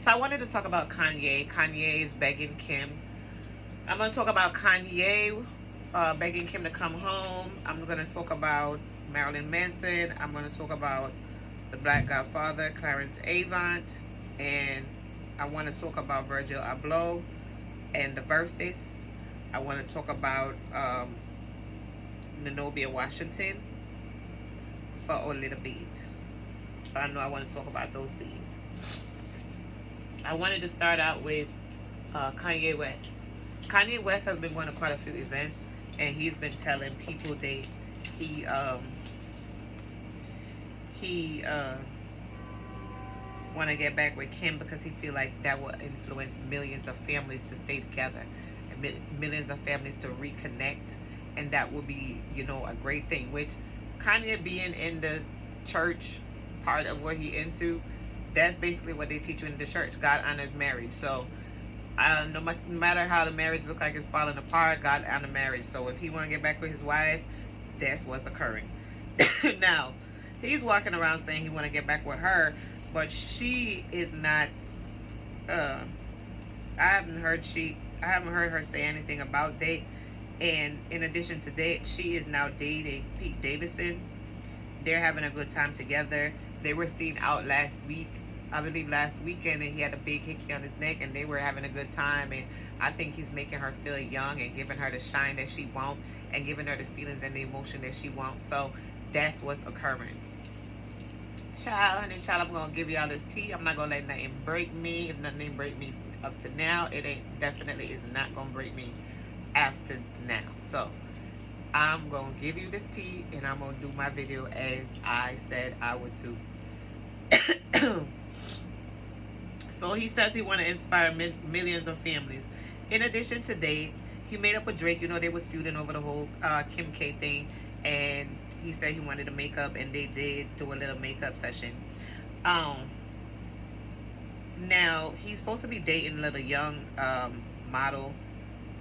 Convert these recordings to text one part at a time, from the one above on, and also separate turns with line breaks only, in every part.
So I wanted to talk about Kanye. Kanye is begging Kim. I'm going to talk about Kanye begging Kim to come home. I'm going to talk about Marilyn Manson. I'm going to talk about the Black Godfather, Clarence Avant. And I want to talk about Virgil Abloh and the Verzuz. I want to talk about Nenobia, Washington for a little bit. So I know I want to talk about those things. I wanted to start out with Kanye West. Kanye West has been going to quite a few events, and he's been telling people that he want to get back with Kim because he feel like that will influence millions of families to stay together and millions of families to reconnect, and that will be, you know, a great thing. Which Kanye being in the church part of what he into, that's basically what they teach you in the church. God honors marriage. So no matter how the marriage look like it's falling apart, God honor marriage. So if he want to get back with his wife, that's what's occurring. Now he's walking around saying he want to get back with her, but she is not. I haven't heard her say anything about that. And in addition to that, she is now dating Pete Davidson. They're having a good time together. They were seen out last week, I believe last weekend, and he had a big hickey on his neck, and they were having a good time. And I think he's making her feel young and giving her the shine that she wants and giving her the feelings and the emotion that she wants. So that's what's occurring. Child, honey, child, I'm gonna give y'all this tea. I'm not gonna let nothing break me. If nothing break me up to now, it ain't definitely is not gonna break me after now. So I'm gonna give you this tea, and I'm gonna do my video as I said I would do. So he says he want to inspire millions of families. In addition to that, he made up with Drake. You know, they was feuding over the whole Kim K thing, and he said he wanted to make up, and they did do a little makeup session. Now he's supposed to be dating a little young model.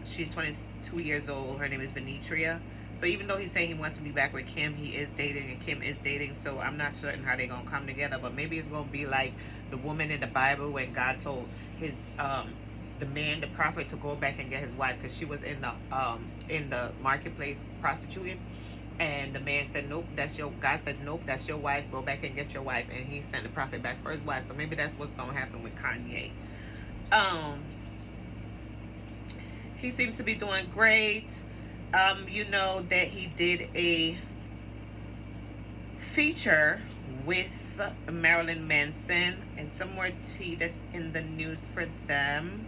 She's 22 years old. Her name is Venetria. So even though he's saying he wants to be back with Kim, he is dating and Kim is dating. So I'm not certain how they're going to come together. But maybe it's going to be like the woman in the Bible when God told his the man, the prophet, to go back and get his wife because she was in the marketplace prostituting. And the man said, nope, God said, nope, that's your wife. Go back and get your wife. And he sent the prophet back for his wife. So maybe that's what's going to happen with Kanye. He seems to be doing great. You know that he did a feature with Marilyn Manson, and some more tea that's in the news for them.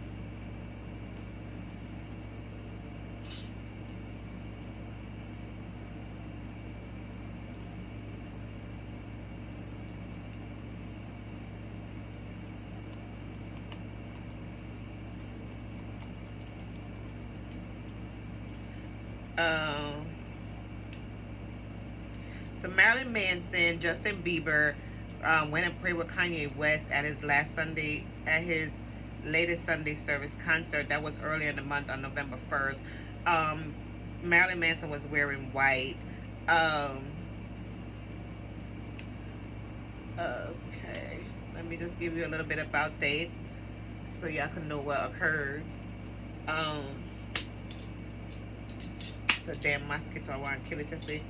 So Marilyn Manson, Justin Bieber went and prayed with Kanye West at his latest Sunday service concert. That was earlier in the month on November 1st. Marilyn Manson was wearing white. Okay, let me just give you a little bit about that so y'all can know what occurred. It's a damn mosquito. I want to kill it this way.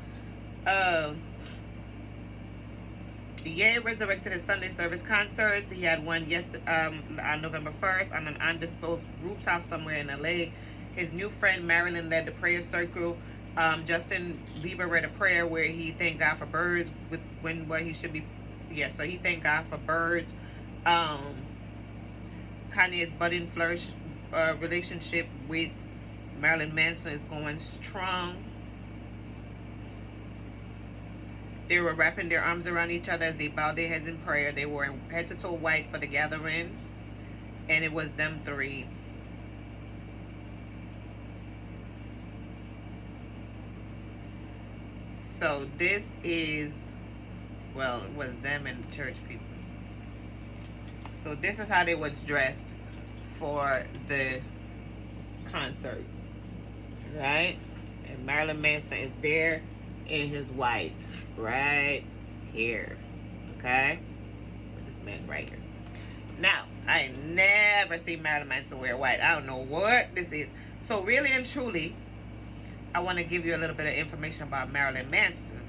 Ye resurrected his Sunday service concerts. He had one on November 1st on an undisclosed rooftop somewhere in LA. His new friend Marilyn led the prayer circle. Justin Bieber read a prayer where he thanked God for birds where he should be. Yeah, so he thanked God for birds. Kanye's budding flourish relationship with Marilyn Manson is going strong. They were wrapping their arms around each other as they bowed their heads in prayer. They were head to toe white for the gathering, and it was them three. So this is, well, it was them and the church people. So this is how they was dressed for the concert, right? And Marilyn Manson is there in his white right here, okay? This man's right here. Now, I ain't never seen Marilyn Manson wear white. I don't know what this is. So really and truly, I want to give you a little bit of information about Marilyn Manson.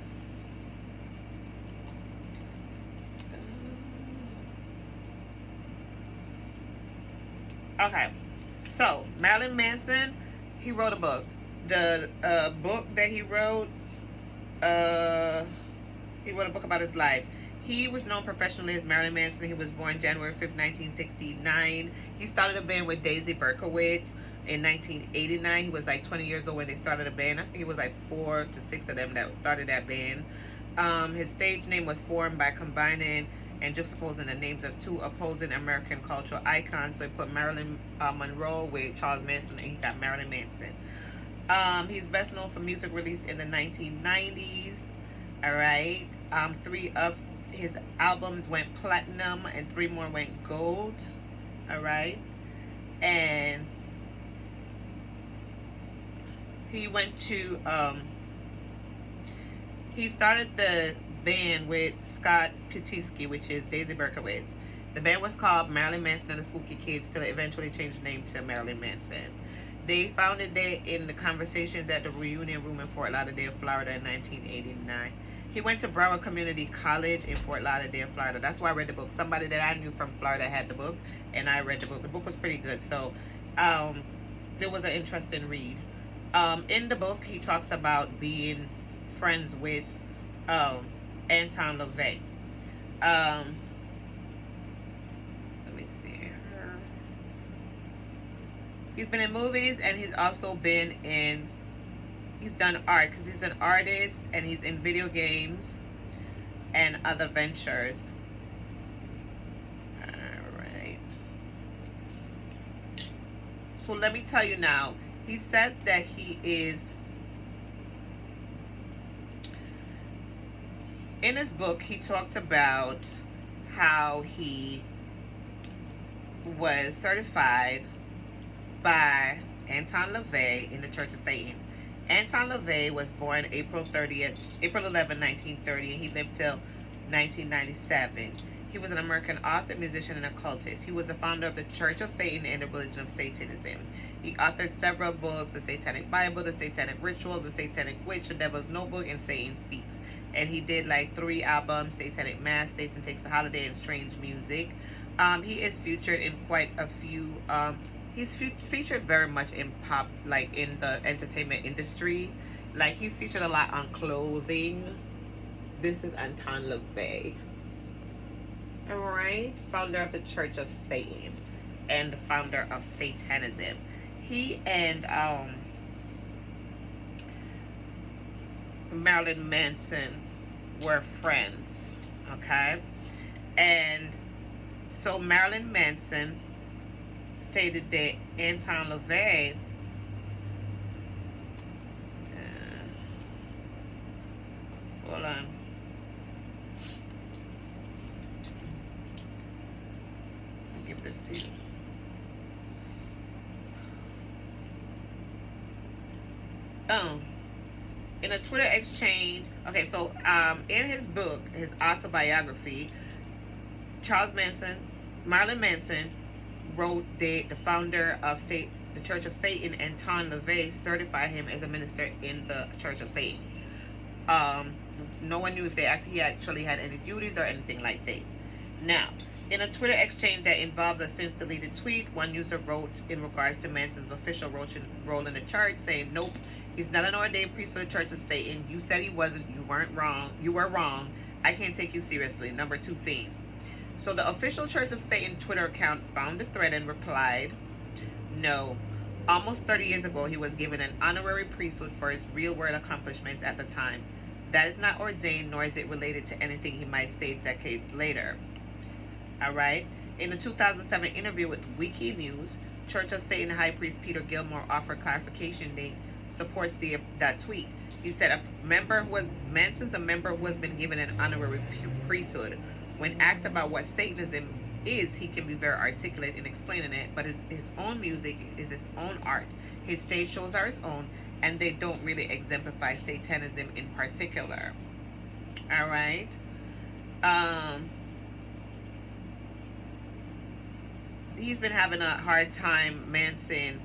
Okay, so Marilyn Manson, he wrote a book. The book that he wrote a book about his life. He was known professionally as Marilyn Manson. He was born January 5th, 1969. He started a band with Daisy Berkowitz in 1989. He was like 20 years old when they started a band. I think it was like 4 to 6 of them that started that band. His stage name was formed by combining and juxtaposing the names of two opposing American cultural icons. So he put Marilyn Monroe with Charles Manson, and he got Marilyn Manson. He's best known for music released in the 1990s. All right. 3 of his albums went platinum and 3 more went gold. All right. And he went to he started the band with Scott Petisky, which is Daisy Berkowitz. The band was called Marilyn Manson and the Spooky Kids till it eventually changed the name to Marilyn Manson. They founded it in the Conversations at the Reunion Room in Fort Lauderdale, Florida in 1989. He went to Broward Community College in Fort Lauderdale, Florida. That's why I read the book. Somebody that I knew from Florida had the book, and I read the book. The book was pretty good, so there was an interesting read. In the book, he talks about being friends with Anton LaVey. Let me see. He's been in movies, and he's also been in, he's done art because he's an artist, and he's in video games and other ventures. Alright. So let me tell you now. He says that he is, in his book, he talked about how he was certified by Anton LaVey in the Church of Satan. Anton LaVey was born April 11, 1930, and he lived till 1997. He was an American author, musician, and occultist. He was the founder of the Church of Satan and the religion of Satanism. He authored several books: The Satanic Bible, The Satanic Rituals, The Satanic Witch, The Devil's Notebook, and Satan Speaks. And he did like 3 albums: Satanic Mass, Satan Takes a Holiday, and Strange Music. He is featured in quite a few, he's featured very much in pop, like in the entertainment industry. Like he's featured a lot on clothing. This is Anton LaVey. Alright, founder of the Church of Satan and the founder of Satanism. He and Marilyn Manson were friends, okay? And so Marilyn Manson stated that Anton LaVey hold on. I'll give this to you. In a Twitter exchange, okay, so in his book, his autobiography, Marilyn Manson wrote the founder of the Church of Satan, Anton LaVey, certified him as a minister in the Church of Satan. No one knew if he actually had any duties or anything like that. Now, in a Twitter exchange that involves a since deleted tweet, one user wrote in regards to Manson's official role in the church, saying, "Nope, he's not an ordained priest for the Church of Satan. You said he wasn't. You weren't wrong. You were wrong. I can't take you seriously." Number 2 fiend. So the official Church of Satan Twitter account found the thread and replied, "No. Almost 30 years ago, he was given an honorary priesthood for his real-world accomplishments at the time. That is not ordained, nor is it related to anything he might say decades later." All right. In a 2007 interview with Wikinews, Church of Satan High Priest Peter Gilmore offered clarification that supports that tweet. He said Manson's a member who has been given an honorary priesthood. When asked about what Satanism is, he can be very articulate in explaining it, but his own music is his own art. His stage shows are his own, and they don't really exemplify Satanism in particular. All right. he's been having a hard time, Manson,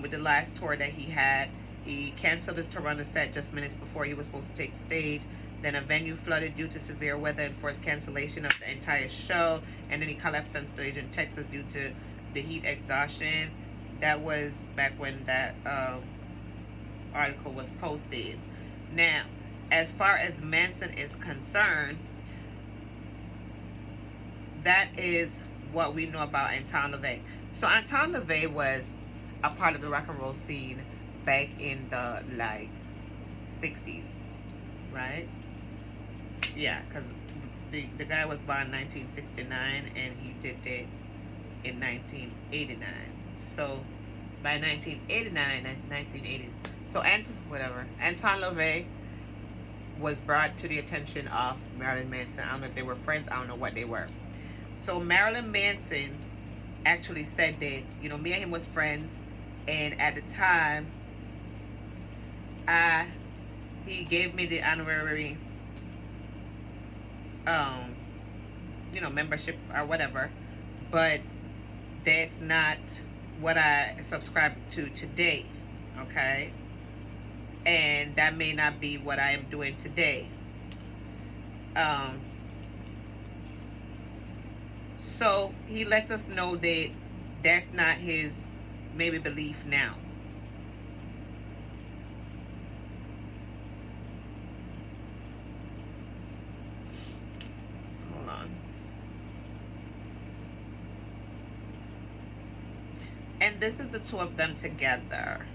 with the last tour that he had. He canceled his tour on the set just minutes before he was supposed to take the stage. Then a venue flooded due to severe weather and forced cancellation of the entire show. And then he collapsed on stage in Texas due to the heat exhaustion. That was back when that article was posted. Now, as far as Manson is concerned, that is what we know about Anton LaVey. So Anton LaVey was a part of the rock and roll scene back in the like 60s, right? Yeah, because the guy was born in 1969 and he did it in 1989. So by 1989 and 1980s, so Anton LaVey was brought to the attention of Marilyn Manson. I don't know if they were friends. I don't know what they were. So Marilyn Manson actually said that, you know, me and him was friends, and at the time, he gave me the honorary, you know, membership or whatever, but that's not what I subscribe to today, okay? And that may not be what I am doing today. So he lets us know that that's not his maybe belief now. Hold on. And this is the two of them together.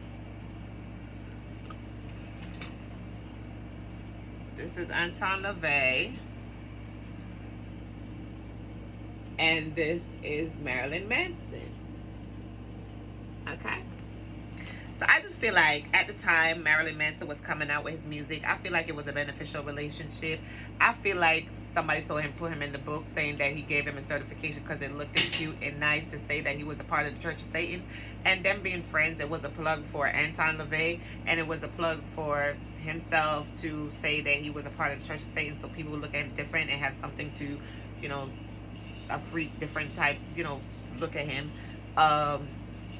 This is Anton LaVey. And this is Marilyn Manson. Okay? So I just feel like at the time Marilyn Manson was coming out with his music, I feel like it was a beneficial relationship. I feel like somebody told him, put him in the book, saying that he gave him a certification because it looked cute and nice to say that he was a part of the Church of Satan. And them being friends, it was a plug for Anton LaVey, and it was a plug for himself to say that he was a part of the Church of Satan, so people would look at him different and have something to, you know, a freak, different type, you know, look at him,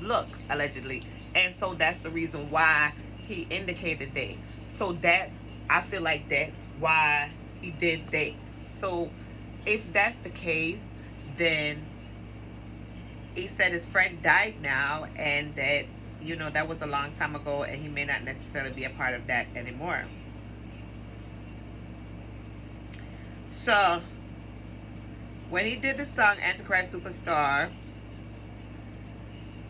look, allegedly. And so that's the reason why he indicated that. So that's, I feel like that's why he did that. So if that's the case, then he said his friend died now, and that, you know, that was a long time ago, and he may not necessarily be a part of that anymore. So when he did the song Antichrist Superstar,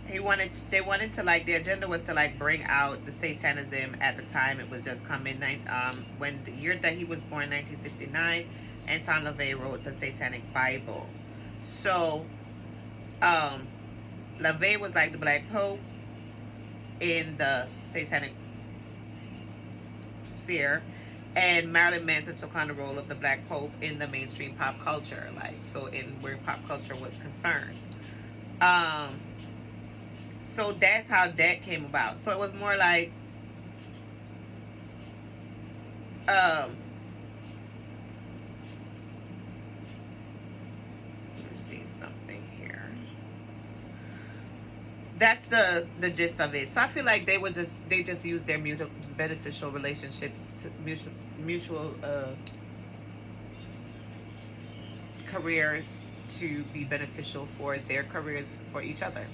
they wanted to, like, the agenda was to, like, bring out the Satanism at the time. It was just coming, when the year that he was born, 1969, Anton LaVey wrote the Satanic Bible. So, LaVey was like the Black Pope in the Satanic sphere, and Marilyn Manson took on the role of the Black Pope in the mainstream pop culture, like, so in where pop culture was concerned. So that's how that came about. So it was more like, let's see something here. That's the gist of it. So I feel like they just used their beneficial relationship to mutual careers to be beneficial for their careers for each other.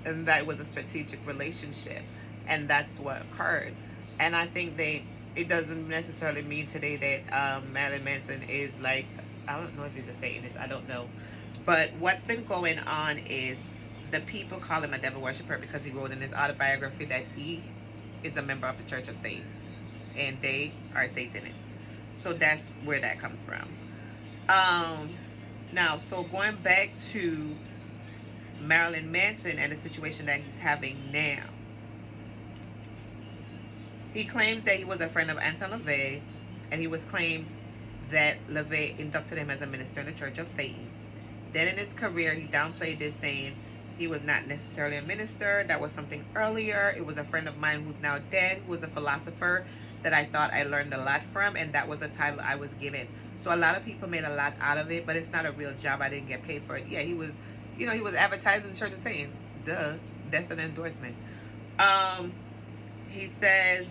And that was a strategic relationship, and that's what occurred. And I think it doesn't necessarily mean today that Marilyn Manson is like, I don't know if he's a Satanist, I don't know. But what's been going on is the people call him a devil worshiper because he wrote in his autobiography that he is a member of the Church of Satan, and they are Satanists. So that's where that comes from. Now, so going back to Marilyn Manson and the situation that he's having now. He claims that he was a friend of Anton LaVey, and he was claimed that LaVey inducted him as a minister in the Church of Satan. Then in his career, he downplayed this, saying he was not necessarily a minister. That was something earlier. It was a friend of mine who's now dead, who was a philosopher that I thought I learned a lot from, and that was a title I was given. So a lot of people made a lot out of it, but it's not a real job. I didn't get paid for it. Yeah, he was You know, he was advertising the Church of Satan. Duh, that's an endorsement. Um, he says,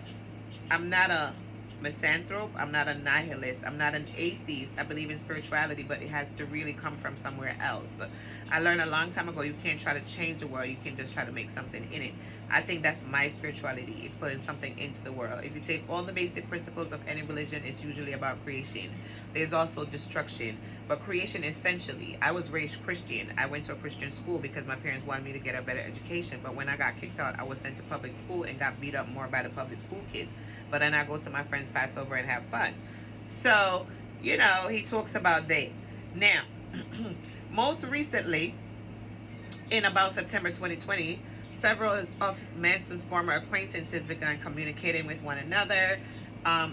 I'm not a misanthrope. I'm not a nihilist. I'm not an atheist. I believe in spirituality, but it has to really come from somewhere else. I learned a long time ago you can't try to change the world. You can just try to make something in it. I think that's my spirituality. It's putting something into the world. If you take all the basic principles of any religion, it's usually about creation. There's also destruction. But creation essentially, I was raised Christian. I went to a Christian school because my parents wanted me to get a better education. But when I got kicked out, I was sent to public school and got beat up more by the public school kids. But then I go to my friends' Passover and have fun. So, you know, he talks about that. Now, most recently, in about September 2020, several of Manson's former acquaintances began communicating with one another.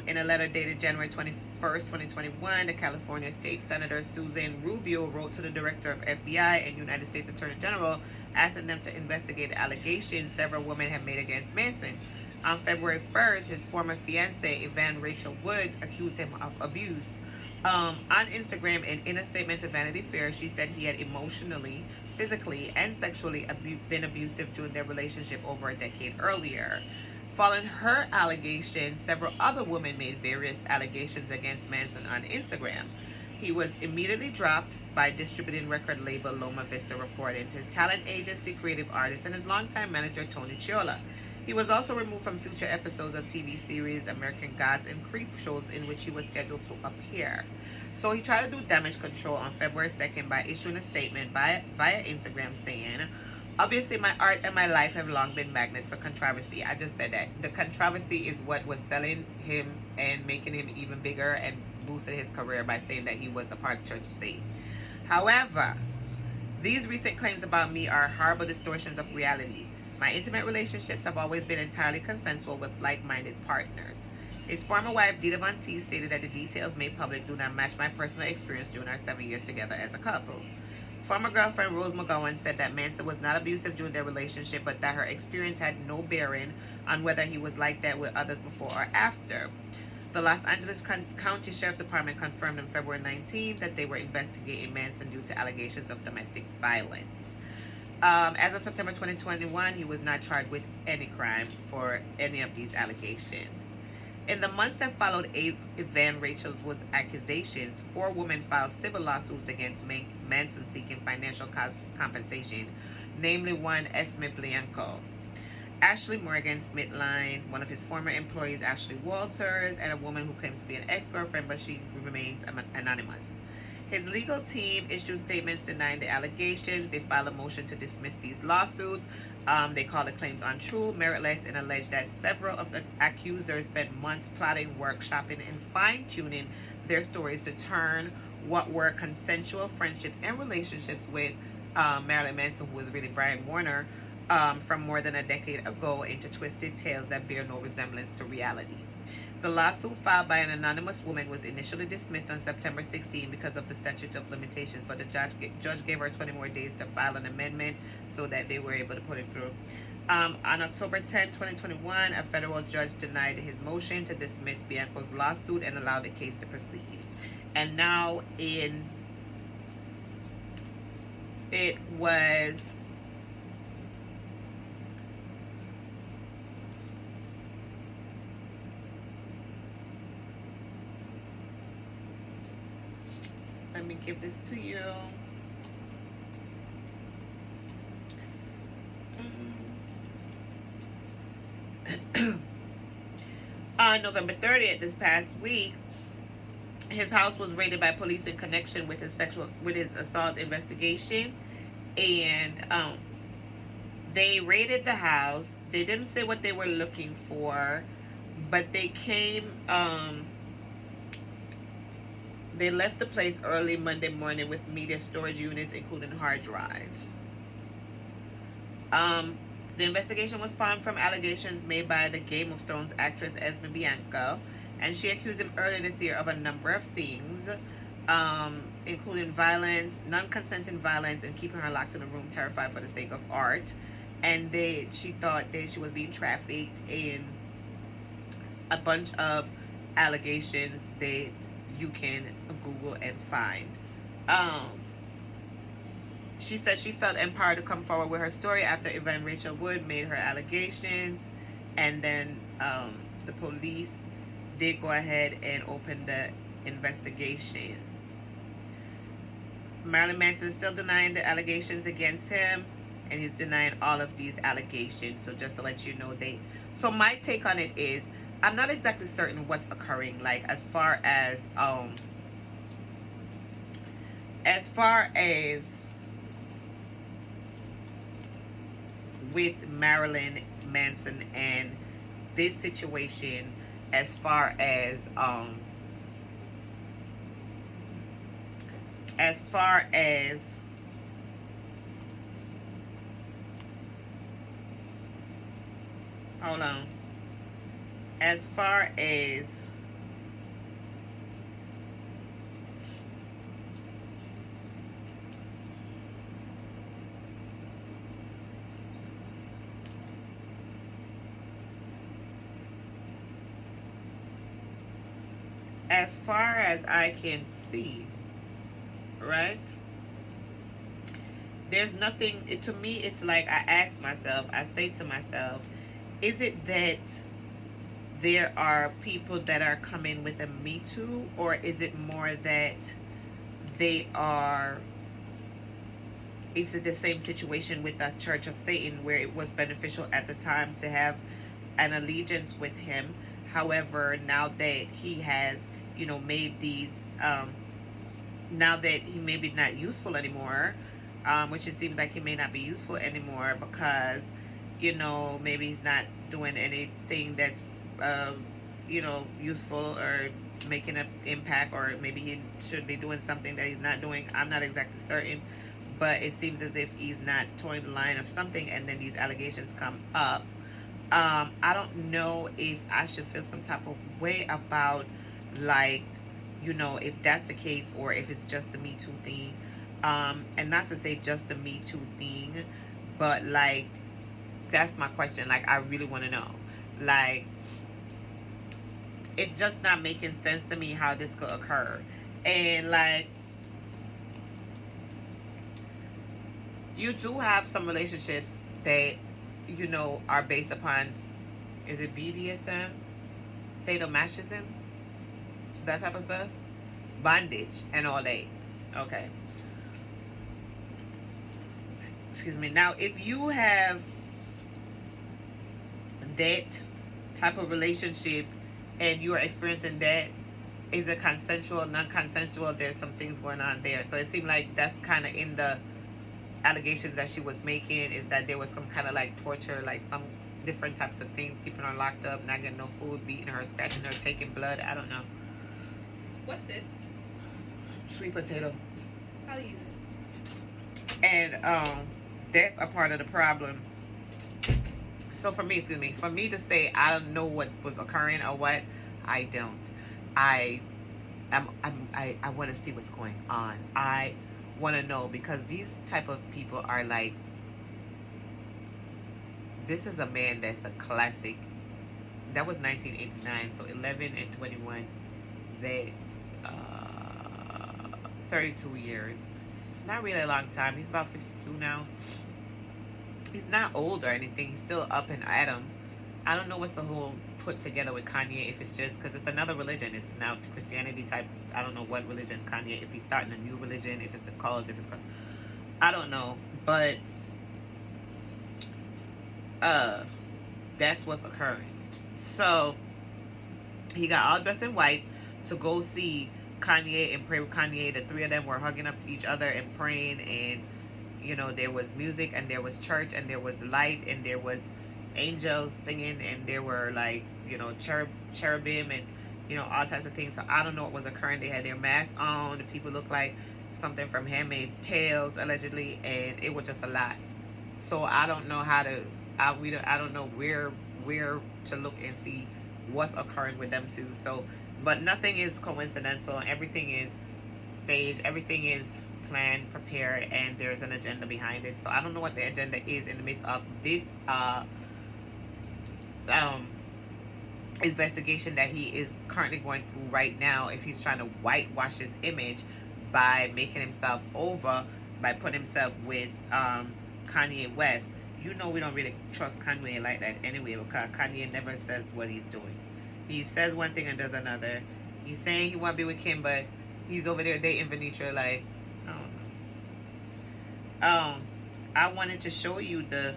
In a letter dated January 21st, 2021, the California State Senator Susan Rubio wrote to the Director of FBI and United States Attorney General asking them to investigate the allegations several women have made against Manson. On February 1st, his former fiancée, Avant Rachel Wood, accused him of abuse. On Instagram and in a statement to Vanity Fair, she said he had emotionally, physically, and sexually been abusive during their relationship over a decade earlier. Following her allegations, several other women made various allegations against Manson on Instagram. He was immediately dropped by distributing record label Loma Vista Recordings, his talent agency Creative Artists, and his longtime manager Tony Chiola. He was also removed from future episodes of TV series American Gods and Creep shows in which he was scheduled to appear. So he tried to do damage control on February 2nd by issuing a statement via Instagram saying, obviously my art and my life have long been magnets for controversy. I just said that. The controversy is what was selling him and making him even bigger and boosted his career by saying that he was a part of Church of Satan. However, these recent claims about me are horrible distortions of reality. My intimate relationships have always been entirely consensual with like-minded partners. His former wife, Dita Von T, stated that the details made public do not match my personal experience during our 7 years together as a couple. Former girlfriend Rose McGowan said that Manson was not abusive during their relationship, but that her experience had no bearing on whether he was like that with others before or after. The Los Angeles County Sheriff's Department confirmed on February 19 that they were investigating Manson due to allegations of domestic violence. As of September 2021, he was not charged with any crime for any of these allegations. In the months that followed Avant Rachel Wood's accusations, 4 women filed civil lawsuits against Manson seeking financial compensation, namely one Esme Blanco, Ashley Morgan Smithline, one of his former employees, Ashley Walters, and a woman who claims to be an ex-girlfriend, but she remains anonymous. His legal team issued statements denying the allegations. They filed a motion to dismiss these lawsuits. They called the claims untrue, meritless, and alleged that several of the accusers spent months plotting, workshopping, and fine-tuning their stories to turn what were consensual friendships and relationships with Marilyn Manson, who was really Brian Warner, from more than a decade ago into twisted tales that bear no resemblance to reality. The lawsuit filed by an anonymous woman was initially dismissed on September 16 because of the statute of limitations, but the judge gave her 20 more days to file an amendment so that they were able to put it through. On October 10, 2021, a federal judge denied his motion to dismiss Bianco's lawsuit and allowed the case to proceed. And now it was let me give this to you. On November 30th, this past week, his house was raided by police in connection with his assault investigation, and they raided the house. They didn't say what they were looking for, but they came. They left the place early Monday morning with media storage units, including hard drives. The investigation was spawned from allegations made by the Game of Thrones actress Esme Bianco, and she accused him earlier this year of a number of things, including violence, non-consenting violence, and keeping her locked in a room terrified for the sake of art. And she thought that she was being trafficked, in a bunch of allegations that you can Google and find. She said she felt empowered to come forward with her story after Yvonne Rachel Wood made her allegations, and then the police did go ahead and open the investigation. Marilyn Manson is still denying the allegations against him, and he's denying all of these allegations. So just to let you know, so my take on it is, I'm not exactly certain what's occurring, like as far as with Marilyn Manson and this situation, as far as hold on, as far as I can see, right? There's nothing, to me, it's like I ask myself, I say to myself, is it that there are people that are coming with a Me Too, or is it more that is it the same situation with the Church of Satan, where it was beneficial at the time to have an allegiance with him? However, now that he has, made these, now that he may be not useful anymore, which it seems like he may not be useful anymore because, maybe he's not doing anything that's, useful or making an impact, or maybe he should be doing something that he's not doing. I'm not exactly certain, but it seems as if he's not towing the line of something, and then these allegations come up. I don't know if I should feel some type of way about, like, if that's the case, or if it's just the Me Too thing. And not to say just the Me Too thing, but like, that's my question. Like, I really want to know. Like, it's just not making sense to me how this could occur. And like, you do have some relationships that, are based upon, is it BDSM? Sadomasochism? That type of stuff? Bondage and all that. Okay. Excuse me. Now, if you have that type of relationship and you are experiencing that, is it consensual, non-consensual? There's some things going on there. So it seemed like that's kind of in the allegations that she was making, is that there was some kind of like torture, like some different types of things, keeping her locked up, not getting no food, beating her, scratching her, taking blood. I don't know.
What's this?
Sweet potato.
How do you use it?
And that's a part of the problem. So for me to say I don't know what was occurring or what, I don't. I want to see what's going on. I want to know, because these type of people are like, this is a man that's a classic. That was 1989, so 11 and 21, that's 32 years. It's not really a long time. He's about 52 now. He's not old or anything. He's still up and at 'em. I don't know what's the whole put together with Kanye, if it's just because it's another religion. It's now Christianity type. I don't know what religion Kanye, if he's starting a new religion, if it's a cult, if it's, I don't know. But that's what's occurring. So he got all dressed in white to go see Kanye and pray with Kanye. The three of them were hugging up to each other and praying, and there was music, and there was church, and there was light, and there was angels singing, and there were like cherubim and all types of things. So I don't know what was occurring. They had their masks on. The people looked like something from Handmaid's Tales allegedly, and it was just a lot. So I don't know how to. I don't know where to look and see what's occurring with them two. So, but nothing is coincidental. Everything is staged. Everything is planned, prepared, and there's an agenda behind it. So I don't know what the agenda is in the midst of this investigation that he is currently going through right now. If he's trying to whitewash his image by making himself over by putting himself with Kanye West. You know we don't really trust Kanye like that anyway, because Kanye never says what he's doing. He says one thing and does another. He's saying he want to be with Kim, but he's over there dating Venetia. Like, I don't know. I wanted to show you the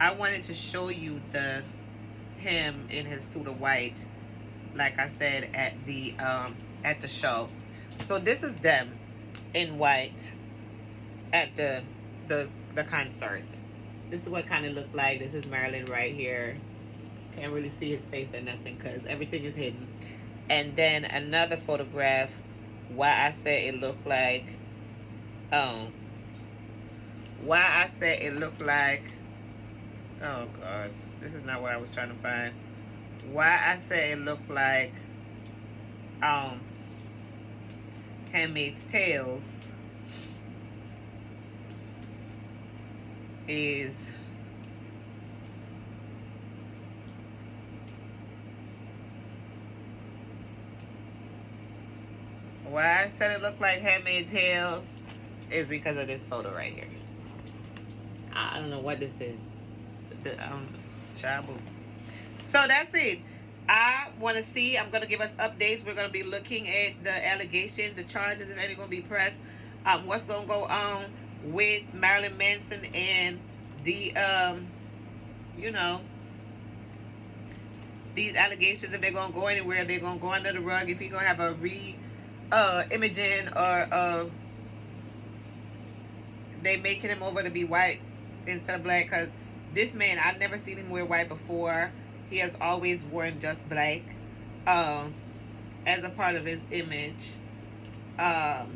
I wanted to show you the him in his suit of white, like I said at the show. So this is them in white at the concert. This is what kind of looked like. This is Marilyn right here. Can't really see his face or nothing because everything is hidden. And then another photograph. Why I said it looked like. Why I said it looked like. Oh God, this is not what I was trying to find. Why I said it looked like. Handmaid's Tales is why I said it looked like Handmaid's Tales is because of this photo right here. I don't know what this is. Chabu. So that's it. I want to see. I'm going to give us updates. We're going to be looking at the allegations, the charges, if any going to be pressed. What's going to go on with Marilyn Manson and the, you know, these allegations, if they're going to go anywhere, they're going to go under the rug, if he's going to have a imaging or they making him over to be white instead of black, because this man, I've never seen him wear white before. He has always worn just black as a part of his image. And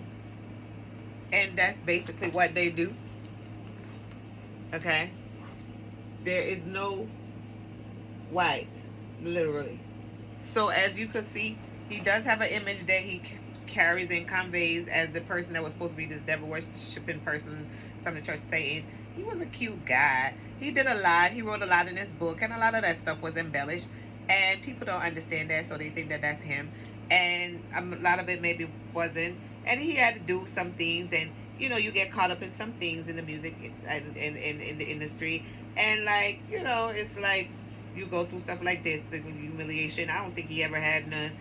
that's basically what they do. Okay? There is no white, literally. So as you can see, he does have an image that he carries and conveys as the person that was supposed to be this devil worshiping person from the Church of Satan. He was a cute guy. He did a lot. He wrote a lot in his book, and a lot of that stuff was embellished. And people don't understand that, so they think that that's him. And a lot of it maybe wasn't. And he had to do some things, and you know, you get caught up in some things in the music and in the industry. And like, you know, it's like you go through stuff like this, the humiliation. I don't think he ever had none.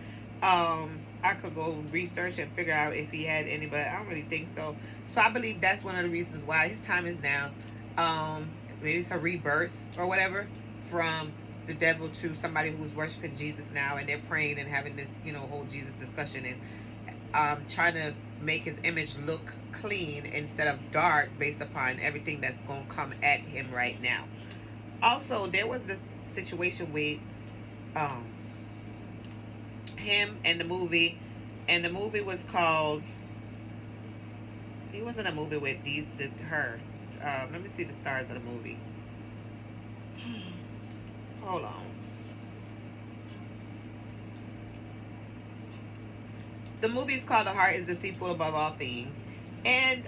I could go research and figure out if he had any, but I don't really think so. So I believe that's one of the reasons why his time is now. Maybe it's a rebirth or whatever from the devil to somebody who's worshiping Jesus now, and they're praying and having this, you know, whole Jesus discussion and trying to make his image look clean instead of dark based upon everything that's going to come at him right now. Also, there was this situation with him and the movie was called, he was in a movie with her. Let me see the stars of the movie. Hold on. The movie is called The Heart is Deceitful Above All Things. And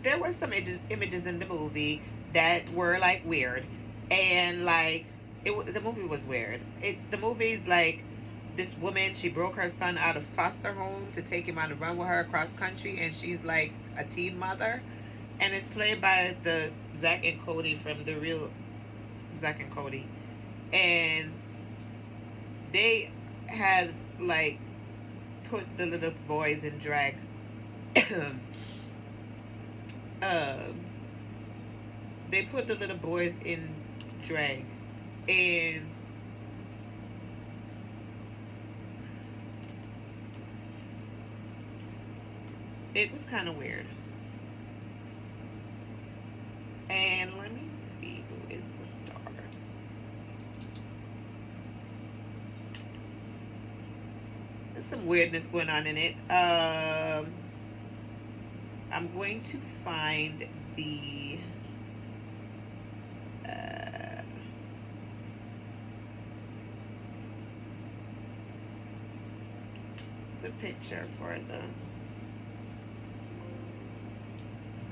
there was some images in the movie that were like weird. And like, the movie was weird. The movie's like, this woman, she broke her son out of foster home to take him on a run with her across country, and she's like a teen mother, and it's played by the Zack and Cody from the real Zack and Cody, and they had like put the little boys in drag. They put the little boys in drag, and it was kind of weird. And let me see who is the star. There's some weirdness going on in it. I'm going to find the picture for the.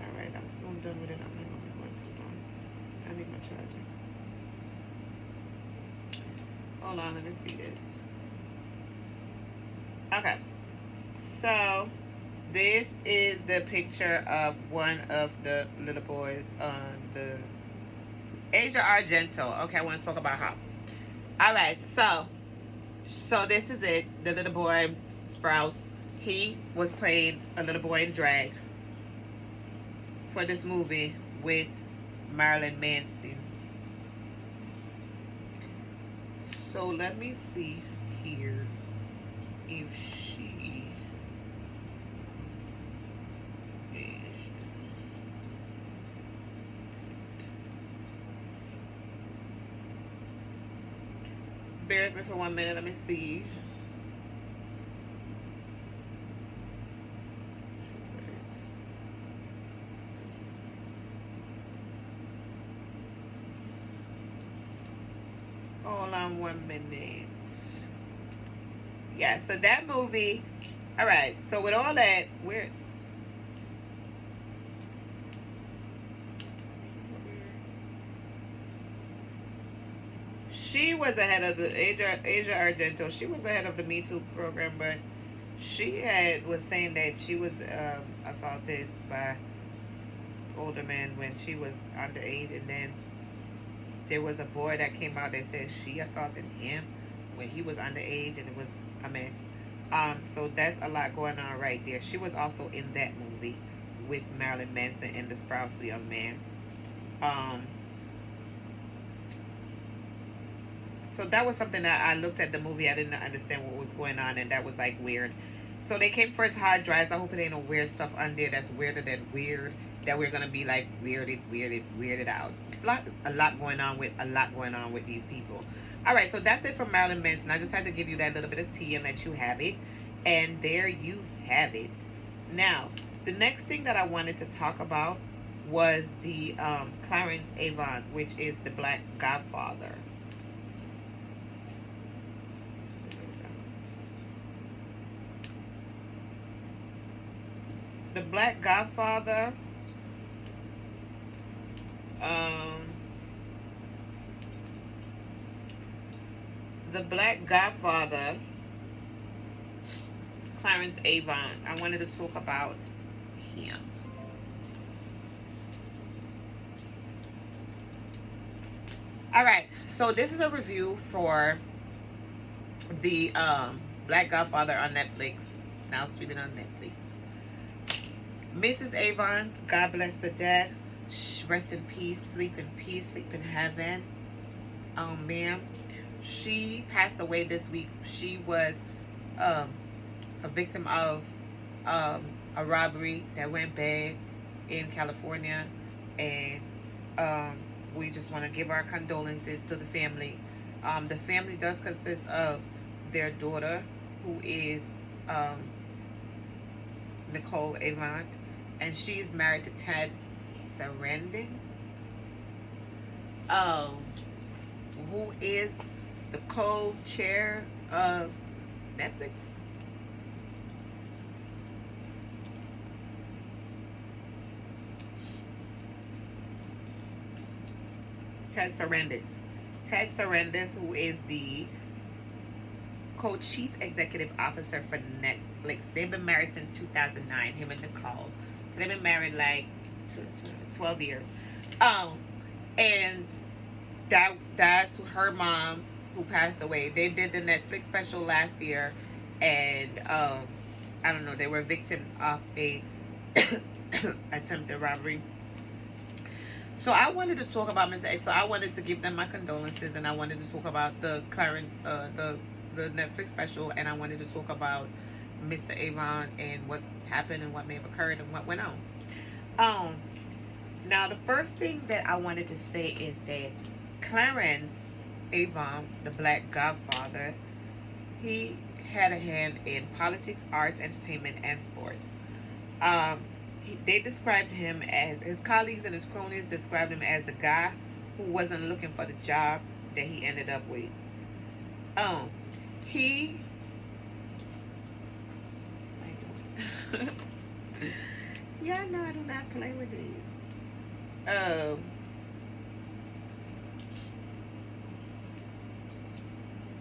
Alright, I'm soon done with it. I'm not going to be going too long. I need my charger. Hold on, let me see this. Okay. So this is the picture of one of the little boys on the Asia Argento. Okay, I want to talk about her. All right, so this is it. The little boy Sprouse. He was playing a little boy in drag for this movie with Marilyn Manson. So let me see here if she is. Bear with me for 1 minute. Let me see. Hold on 1 minute. Yeah, so that movie. All right, so with all that, she was ahead of the Asia Argento. She was ahead of the Me Too program, but she was saying that she was assaulted by older men when she was underage, and then there was a boy that came out that said she assaulted him when he was underage, and it was a mess. So that's a lot going on right there. She was also in that movie with Marilyn Manson and the Sprouse young man. So that was something that I looked at the movie. I didn't understand what was going on, and that was like weird. So they came first hard drives. I hope it ain't no weird stuff on there that's weirder than weird. That we're gonna be like weirded out. It's a lot going on with these people. All right, so that's it for Marilyn Manson. I just had to give you that little bit of tea and let you have it. And there you have it. Now, the next thing that I wanted to talk about was the Clarence Avant, which is the Black Godfather. The Black Godfather. The Black Godfather, Clarence Avant. I wanted to talk about him. All right, so this is a review for the Black Godfather on Netflix, now streaming on Netflix. Mrs. Avant, God bless the dead. Rest in peace, sleep in heaven. Ma'am, she passed away this week. She was a victim of a robbery that went bad in California, and we just want to give our condolences to the family. The family does consist of their daughter, who is Nicole Avant, and she's married to Ted Sarandon, who is the co-chair of Netflix. Ted Sarandon, who is the co-chief executive officer for Netflix. They've been married since 2009, him and Nicole. So they've been married like 12 years. And that's her mom who passed away. They did the Netflix special last year, and I don't know, they were victims of a attempted robbery. So I wanted to talk about Mr. X. So I wanted to give them my condolences, and I wanted to talk about the Clarence, the Netflix special, and I wanted to talk about Mr. Avant and what's happened and what may have occurred and what went on. Now the first thing that I wanted to say is that Clarence Avant, the Black Godfather, he had a hand in politics, arts, entertainment, and sports. They described him as, his colleagues and his cronies described him as a guy who wasn't looking for the job that he ended up with. Yeah, no, I do not play with these.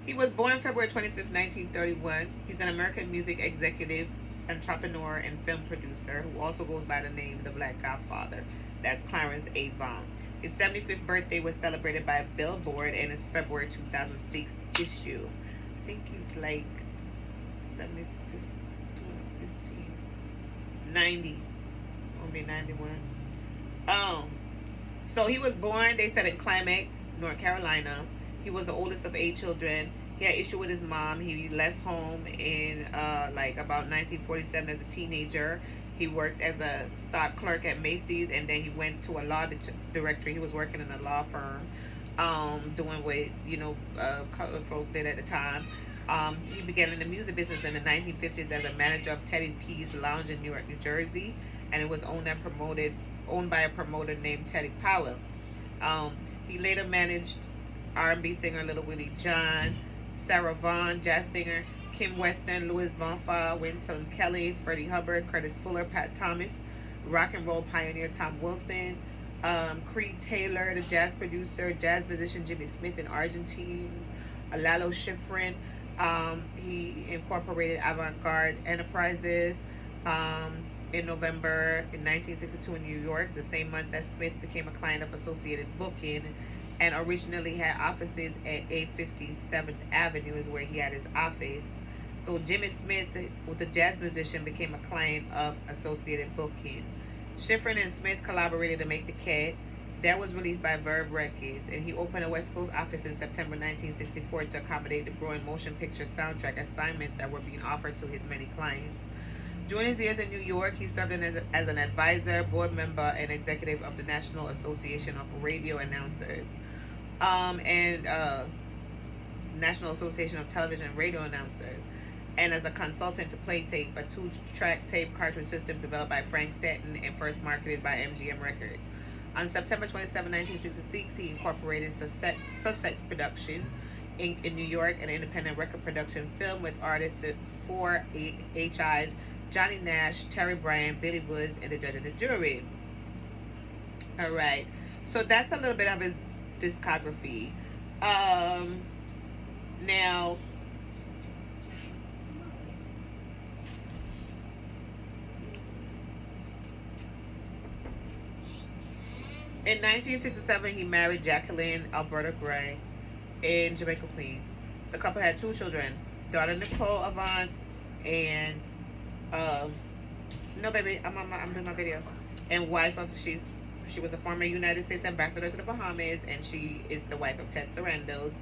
He was born February 25th, 1931. He's an American music executive, entrepreneur, and film producer who also goes by the name The Black Godfather. That's Clarence Avant. His 75th birthday was celebrated by Billboard in its February 2006 issue. I think he's like 75th, 215, 90, or maybe 91. So he was born, they said, in Climax, North Carolina. He was the oldest of 8 children. He had issue with his mom. He left home in like about 1947 as a teenager. He worked as a stock clerk at Macy's, and then he went to a law directory. He was working in a law firm, doing what colored folk did at the time. He began in the music business in the 1950s as a manager of Teddy P's Lounge in Newark, New Jersey, and it was owned by a promoter named Teddy Powell. He later managed R&B singer Little Willie John, Sarah Vaughan, jazz singer Kim Weston, Louis Bonfa, Wynton Kelly, Freddie Hubbard, Curtis Fuller, Pat Thomas, rock and roll pioneer Tom Wilson, Creed Taylor, the jazz producer, jazz musician Jimmy Smith in Argentine, Lalo Schifrin. He incorporated Avant-Garde Enterprises in November in 1962 in New York, the same month that Smith became a client of Associated Booking, and originally had offices at 857th Avenue is where he had his office. So Jimmy Smith, the jazz musician, became a client of Associated Booking. Schifrin and Smith collaborated to make The Cat. That was released by Verve Records, and he opened a West Coast office in September 1964 to accommodate the growing motion picture soundtrack assignments that were being offered to his many clients. During his years in New York, he served as an advisor, board member, and executive of the National Association of Radio Announcers, and National Association of Television and Radio Announcers, and as a consultant to Playtape, a 2-track tape cartridge system developed by Frank Stanton and first marketed by MGM Records. On September 27, 1966, he incorporated Sussex Productions, Inc. in New York, an independent record production film with artists 4 HIs, Johnny Nash, Terry Bryan, Billy Woods, and the judge and the jury. All right. So that's a little bit of his discography. Now, in 1967, he married Jacqueline Alberta Gray in Jamaica, Queens. The couple had 2 children, daughter Nicole Avant and no baby, I'm doing my video. And wife of she was a former United States ambassador to the Bahamas, and she is the wife of Ted Sarandos.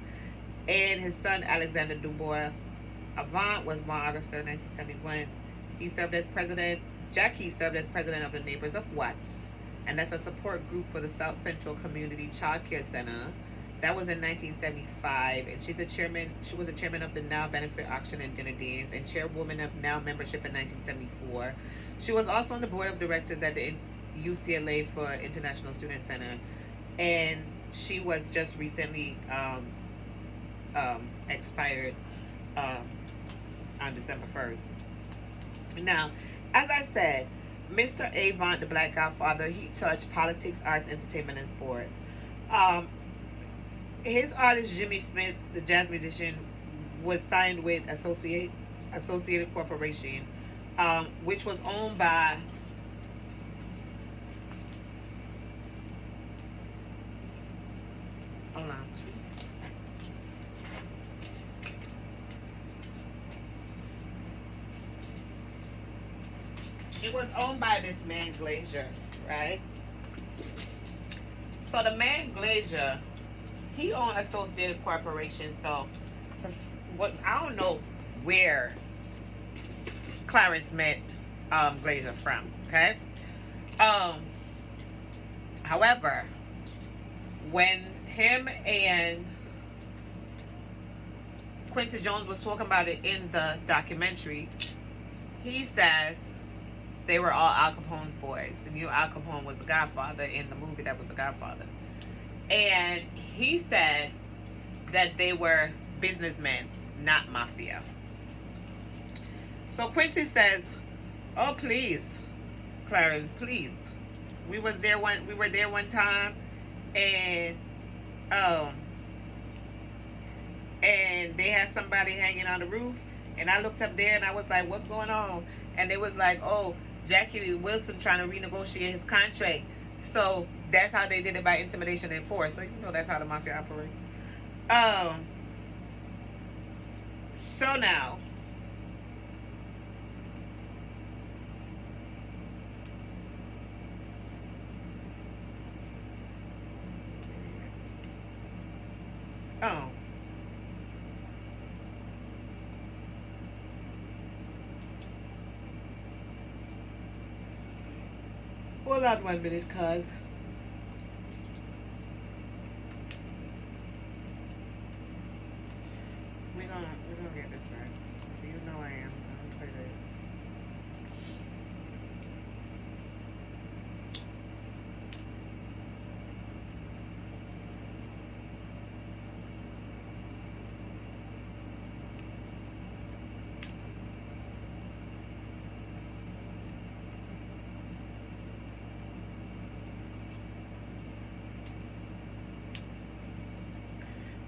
And his son Alexander Dubois Avant was born August 3rd, 1971. He served as president. Jackie served as president of the Neighbors of Watts, and that's a support group for the South Central Community Child Care Center. That was in 1975, and she was a chairman of the Now Benefit Auction and Dinner Dance, and chairwoman of Now membership in 1974. She was also on the board of directors at the UCLA for International Student Center, and she was just recently expired on December 1st. Now, as I said, Mr. Avant, the Black Godfather, he touched politics, arts, entertainment, and sports. His artist Jimmy Smith, the jazz musician, was signed with Associated Corporation, which was owned by hold on, please. It was owned by this man Glazier, right? So the man Glazier, he owned Associated Corporation. So, what I don't know where Clarence met Glazier from. Okay. However, when him and Quincy Jones was talking about it in the documentary, he says they were all Al Capone's boys. And Al Capone was the Godfather in the movie that was the Godfather. And he said that they were businessmen, not mafia. So Quincy says, "Oh please, Clarence, please. We were there one time, and and they had somebody hanging on the roof, and I looked up there and I was like, what's going on? And they was like, oh, Jackie Wilson trying to renegotiate his contract. So that's how they did it, by intimidation and force. So you know that's how the mafia operate. So now, oh, hold on 1 minute, cuz. We're gonna get this right. You know I am. I'm gonna play that.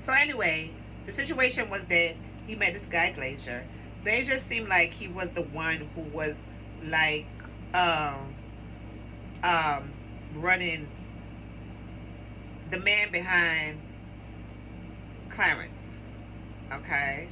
So anyway, the situation was that he met this guy Glacier. Glacier seemed like he was the one who was like running, the man behind Clarence. Okay.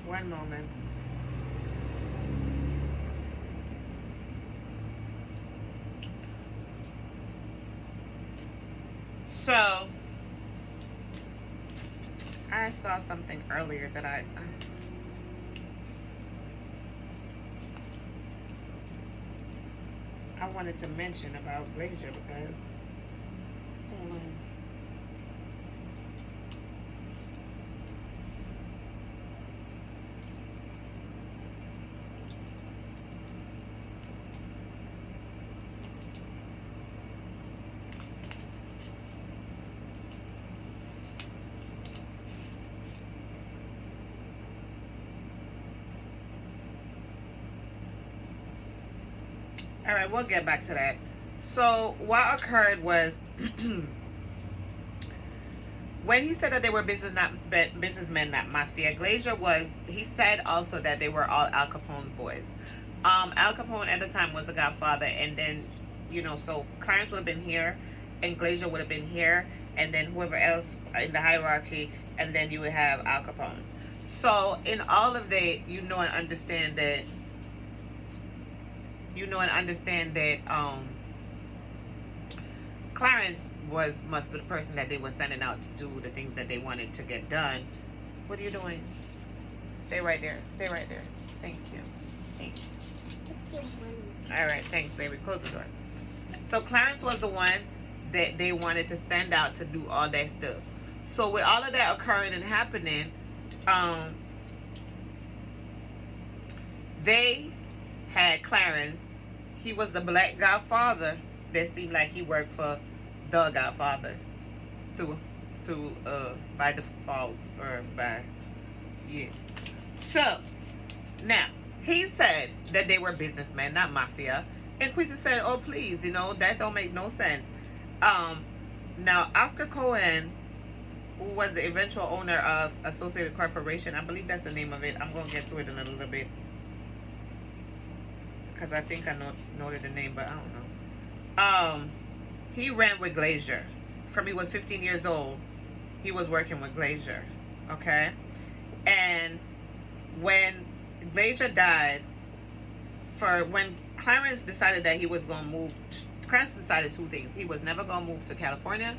One moment. So I saw something earlier that I wanted to mention about Glacier because, hold on. All right, we'll get back to that. So what occurred was when he said that they were businessmen, not mafia. Glacier was. He said also that they were all Al Capone's boys. Al Capone at the time was the Godfather, and then so Clarence would have been here, and Glacier would have been here, and then whoever else in the hierarchy, and then you would have Al Capone. So in all of that, and understand that. Clarence must be the person that they were sending out to do the things that they wanted to get done. What are you doing? Stay right there. Stay right there. Thank you. Thanks. All right. Thanks, baby. Close the door. So Clarence was the one that they wanted to send out to do all that stuff. So with all of that occurring and happening, they had Clarence. He was the black Godfather that seemed like he worked for the Godfather through by default or by So now he said that they were businessmen, not mafia. And Quisa said, "Oh please, that don't make no sense." Now Oscar Cohen, who was the eventual owner of Associated Corporation, I believe that's the name of it. I'm gonna get to it in a little bit. Because I think I noted the name, but I don't know. He ran with Glacier. From he was 15 years old, he was working with Glacier. Okay? And when Glacier died, when Clarence decided that he was going to move, Clarence decided two things. He was never going to move to California,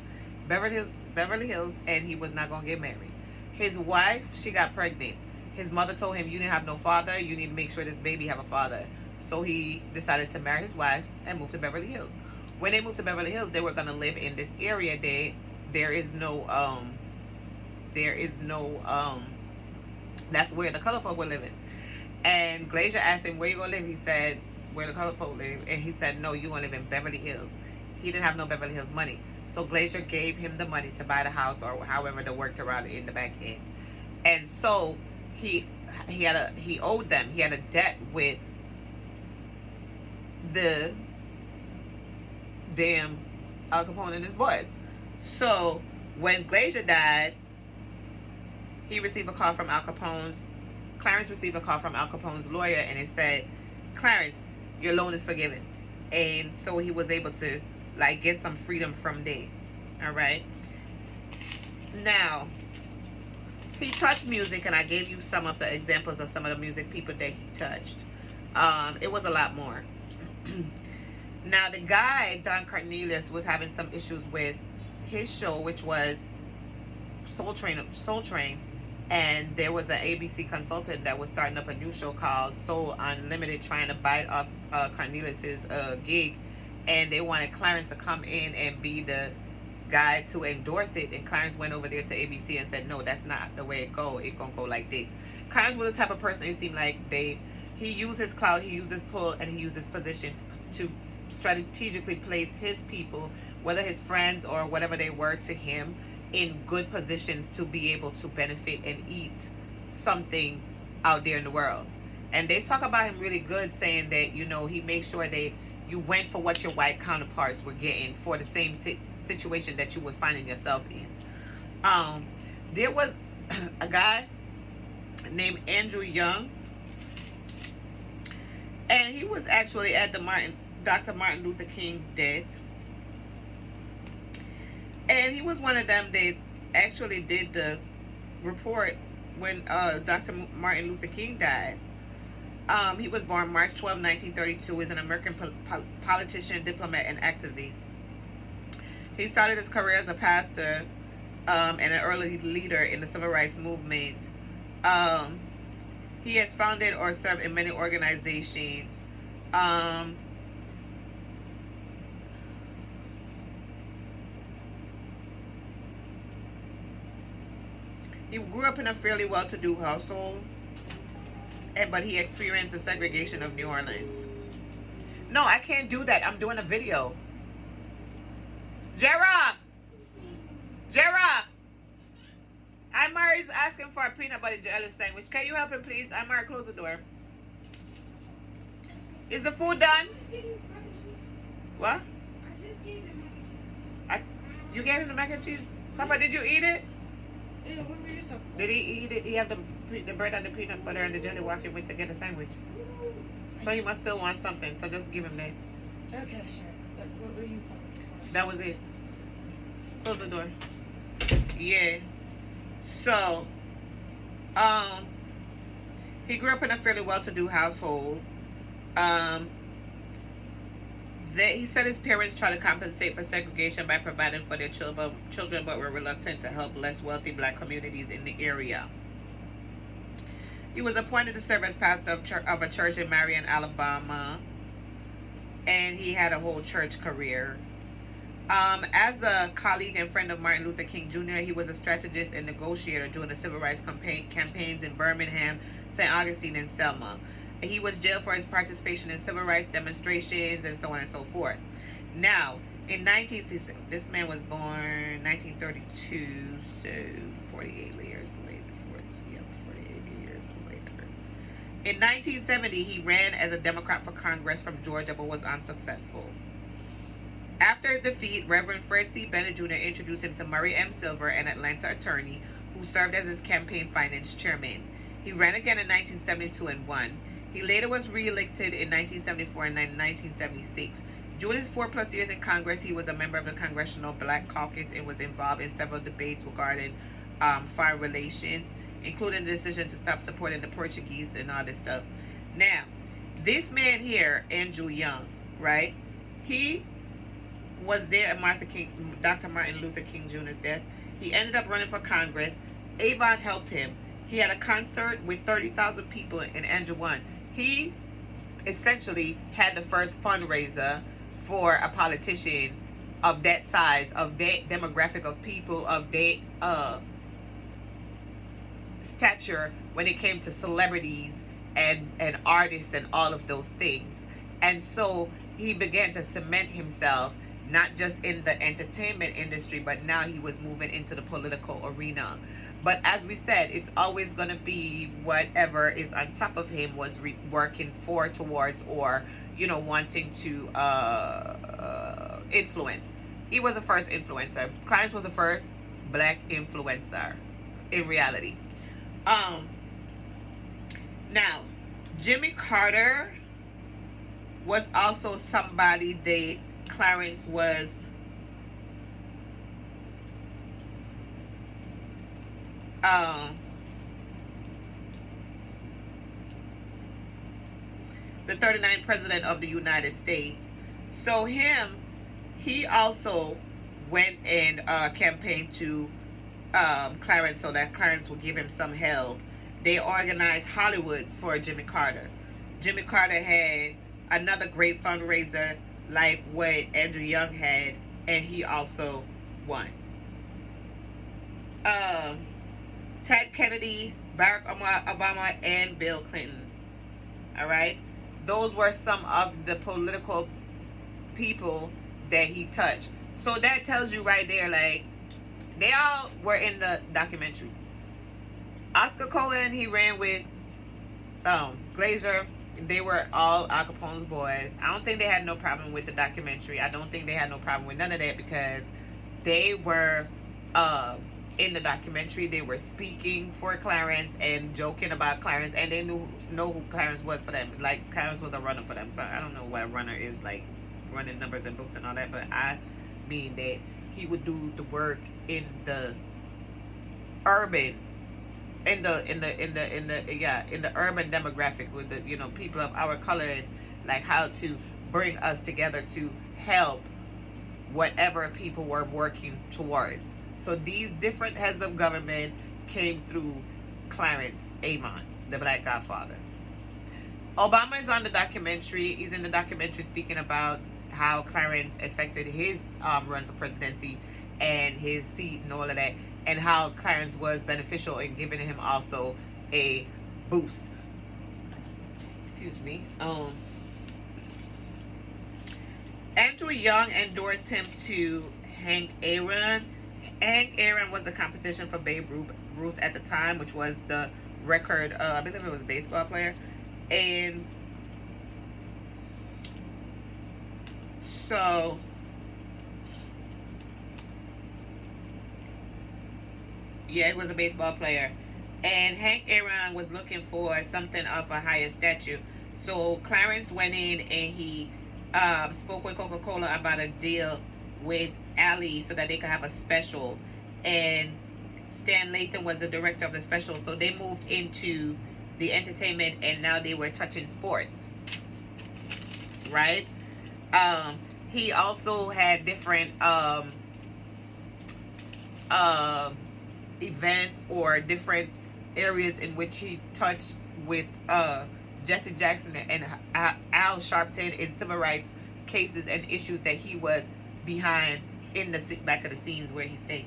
Beverly Hills, and he was not going to get married. His wife, she got pregnant. His mother told him, you didn't have no father, you need to make sure this baby have a father. So he decided to marry his wife and move to Beverly Hills. When they moved to Beverly Hills, they were going to live in this area that there is no that's where the color folk were living. And Glacier asked him, where you going to live? He said, where the color folk live, and he said, no, you're gonna live in Beverly Hills. He didn't have no Beverly Hills money, so Glacier gave him the money to buy the house, or however they worked around it in the back end. And so he owed them. He had a debt with the damn Al Capone and his boys. So when Glacier died, he received a call from Clarence received a call from Al Capone's lawyer, and it said, Clarence, your loan is forgiven. And so he was able to like get some freedom from there. All right. Now, he touched music, and I gave you some of the examples of some of the music people that he touched. It was a lot more. Now, the guy, Don Cornelius, was having some issues with his show, which was Soul Train, and there was an ABC consultant that was starting up a new show called Soul Unlimited, trying to bite off Cornelius's gig, and they wanted Clarence to come in and be the guy to endorse it. And Clarence went over there to ABC and said, no, that's not the way it go. It gonna go like this. Clarence was the type of person, it seemed like he used his clout, he used his pull, and he used his position to strategically place his people, whether his friends or whatever they were to him, in good positions to be able to benefit and eat something out there in the world. And they talk about him really good, saying that, you know, he makes sure that you went for what your white counterparts were getting for the same situation that you was finding yourself in. There was a guy named Andrew Young, and he was actually at Dr. Martin Luther King's death. And he was one of them that actually did the report when Dr. Martin Luther King died. He was born March 12, 1932. He's an American politician, diplomat, and activist. He started his career as a pastor and an early leader in the civil rights movement. He has founded or served in many organizations. He grew up in a fairly well-to-do household, but he experienced the segregation of New Orleans. No, I can't do that. I'm doing a video. Jera! Amari's asking for a peanut butter jelly sandwich. Can you help him, please? Amari, close the door. Is the food done? What?
I just gave him mac and cheese.
You gave him the mac and cheese? Papa, did you eat it?
Yeah, what were you talking about?
Did he eat it? He have the bread and the peanut butter and the jelly walking with to get a sandwich. So he must still want something. So just give him that.
Okay, sure. What were you calling?
That was it. Close the door. Yeah. So, he grew up in a fairly well-to-do household. He said his parents tried to compensate for segregation by providing for their children, but were reluctant to help less wealthy black communities in the area. He was appointed to serve as pastor of a church in Marion, Alabama, and he had a whole church career. As a colleague and friend of Martin Luther King Jr., he was a strategist and negotiator during the civil rights campaigns in Birmingham, St. Augustine, and Selma. He was jailed for his participation in civil rights demonstrations and so on and so forth. Now, in this man was born 1932, so 48 years later. 48 years later. In 1970, he ran as a Democrat for Congress from Georgia, but was unsuccessful. After his defeat, Reverend Fred C. Bennett Jr. introduced him to Murray M. Silver, an Atlanta attorney who served as his campaign finance chairman. He ran again in 1972 and won. He later was re-elected in 1974 and 1976. During his 4+ years in Congress, he was a member of the Congressional Black Caucus and was involved in several debates regarding foreign relations, including the decision to stop supporting the Portuguese and all this stuff. Now, this man here, Andrew Young, right? He was there at Dr. Martin Luther King Jr.'s death. He ended up running for Congress. Avant helped him. He had a concert with 30,000 people, and Andrew won. He essentially had the first fundraiser for a politician of that size, of that demographic of people, of that stature when it came to celebrities and artists and all of those things. And so he began to cement himself not just in the entertainment industry, but now he was moving into the political arena. But as we said, it's always going to be whatever is on top of him was working for, towards, or, you know, wanting to influence. He was the first influencer. Clarence was the first black influencer in reality. Now, Jimmy Carter was also somebody that Clarence was the 39th president of the United States. So he also went and campaigned to Clarence so that Clarence would give him some help. They organized Hollywood for Jimmy Carter. Jimmy Carter had another great fundraiser like what Andrew Young had, and he also won. Ted Kennedy, Barack Obama, and Bill Clinton. All right, those were some of the political people that he touched. So that tells you right there, like, they all were in the documentary. Oscar Cohen, he ran with Glazer. They were all Al Capone's boys. I don't think they had no problem with the documentary. I don't think they had no problem with none of that because they were in the documentary. They were speaking for Clarence and joking about Clarence, and they know who Clarence was for them. Like, Clarence was a runner for them. So I don't know what a runner is, like running numbers and books and all that, but I mean that he would do the work in the urban, in the urban demographic with the, you know, people of our color, and like how to bring us together to help whatever people were working towards. So these different heads of government came through Clarence Avant, the Black Godfather. Obama is on the documentary. He's in the documentary speaking about how Clarence affected his run for presidency and his seat and all of that, and how Clarence was beneficial in giving him also a boost. Excuse me. Andrew Young endorsed him to Hank Aaron. Hank Aaron was the competition for Babe Ruth at the time, which was the record, I believe it was a baseball player. And so yeah, it was a baseball player. And Hank Aaron was looking for something of a higher stature. So Clarence went in and he spoke with Coca-Cola about a deal with Ali so that they could have a special. And Stan Lathan was the director of the special. So they moved into the entertainment, and now they were touching sports. Right? He also had different events or different areas in which he touched with Jesse Jackson and Al Sharpton in civil rights cases and issues that he was behind in the back of the scenes where he stayed.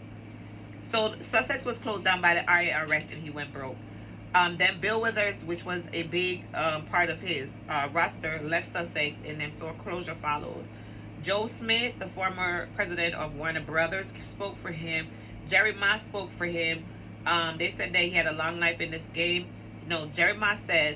So Sussex was closed down by the IRS and he went broke. Then Bill Withers, which was a big part of his roster, left Sussex, and then foreclosure followed. Joe Smith, the former president of Warner Brothers, spoke for him. Jerry Moss spoke for him. They said that he had a long life in this game. No, Jerry Moss says,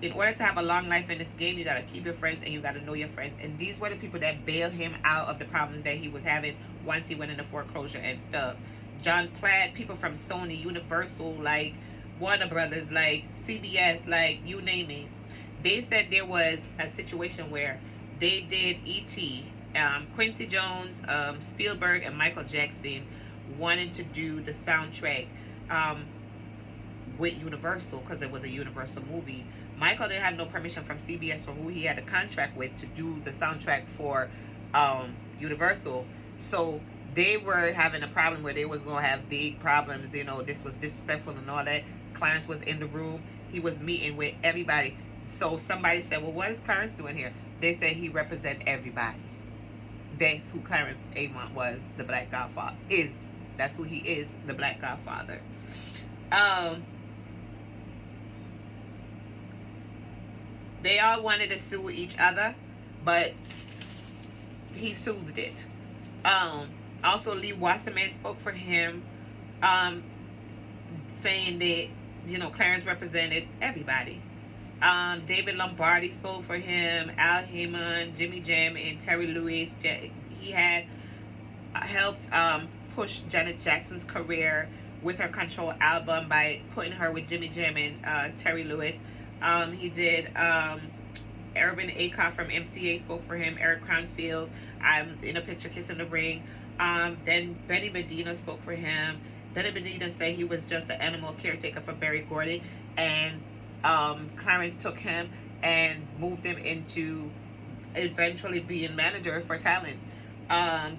in order to have a long life in this game, you got to keep your friends and you got to know your friends. And these were the people that bailed him out of the problems that he was having once he went into foreclosure and stuff. John Platt, people from Sony, Universal, like Warner Brothers, like CBS, like you name it. They said there was a situation where they did E.T., Quincy Jones, Spielberg, and Michael Jackson wanted to do the soundtrack with Universal because it was a Universal movie. Michael didn't have no permission from CBS for who he had a contract with to do the soundtrack for Universal. So they were having a problem where they was going to have big problems. You know, this was disrespectful and all that. Clarence was in the room. He was meeting with everybody. So somebody said, well, what is Clarence doing here? They said he represent everybody. That's who Clarence Avant was, the Black Godfather. That's who he is, the Black Godfather. They all wanted to sue each other. but he soothed it. Also, Lee Wasserman spoke for him, um, saying that, you know, Clarence represented everybody. David Lombardi spoke for him, Al Heyman, Jimmy Jam, and Terry Lewis. He had helped push Janet Jackson's career with her Control album by putting her with Jimmy Jam and Terry Lewis. He did Ervin Acock from MCA spoke for him. Eric Cronfield, in a picture kissing the ring. Then Benny Medina spoke for him. Benny Medina said he was just the animal caretaker for Berry Gordy, and Clarence took him and moved him into eventually being manager for talent.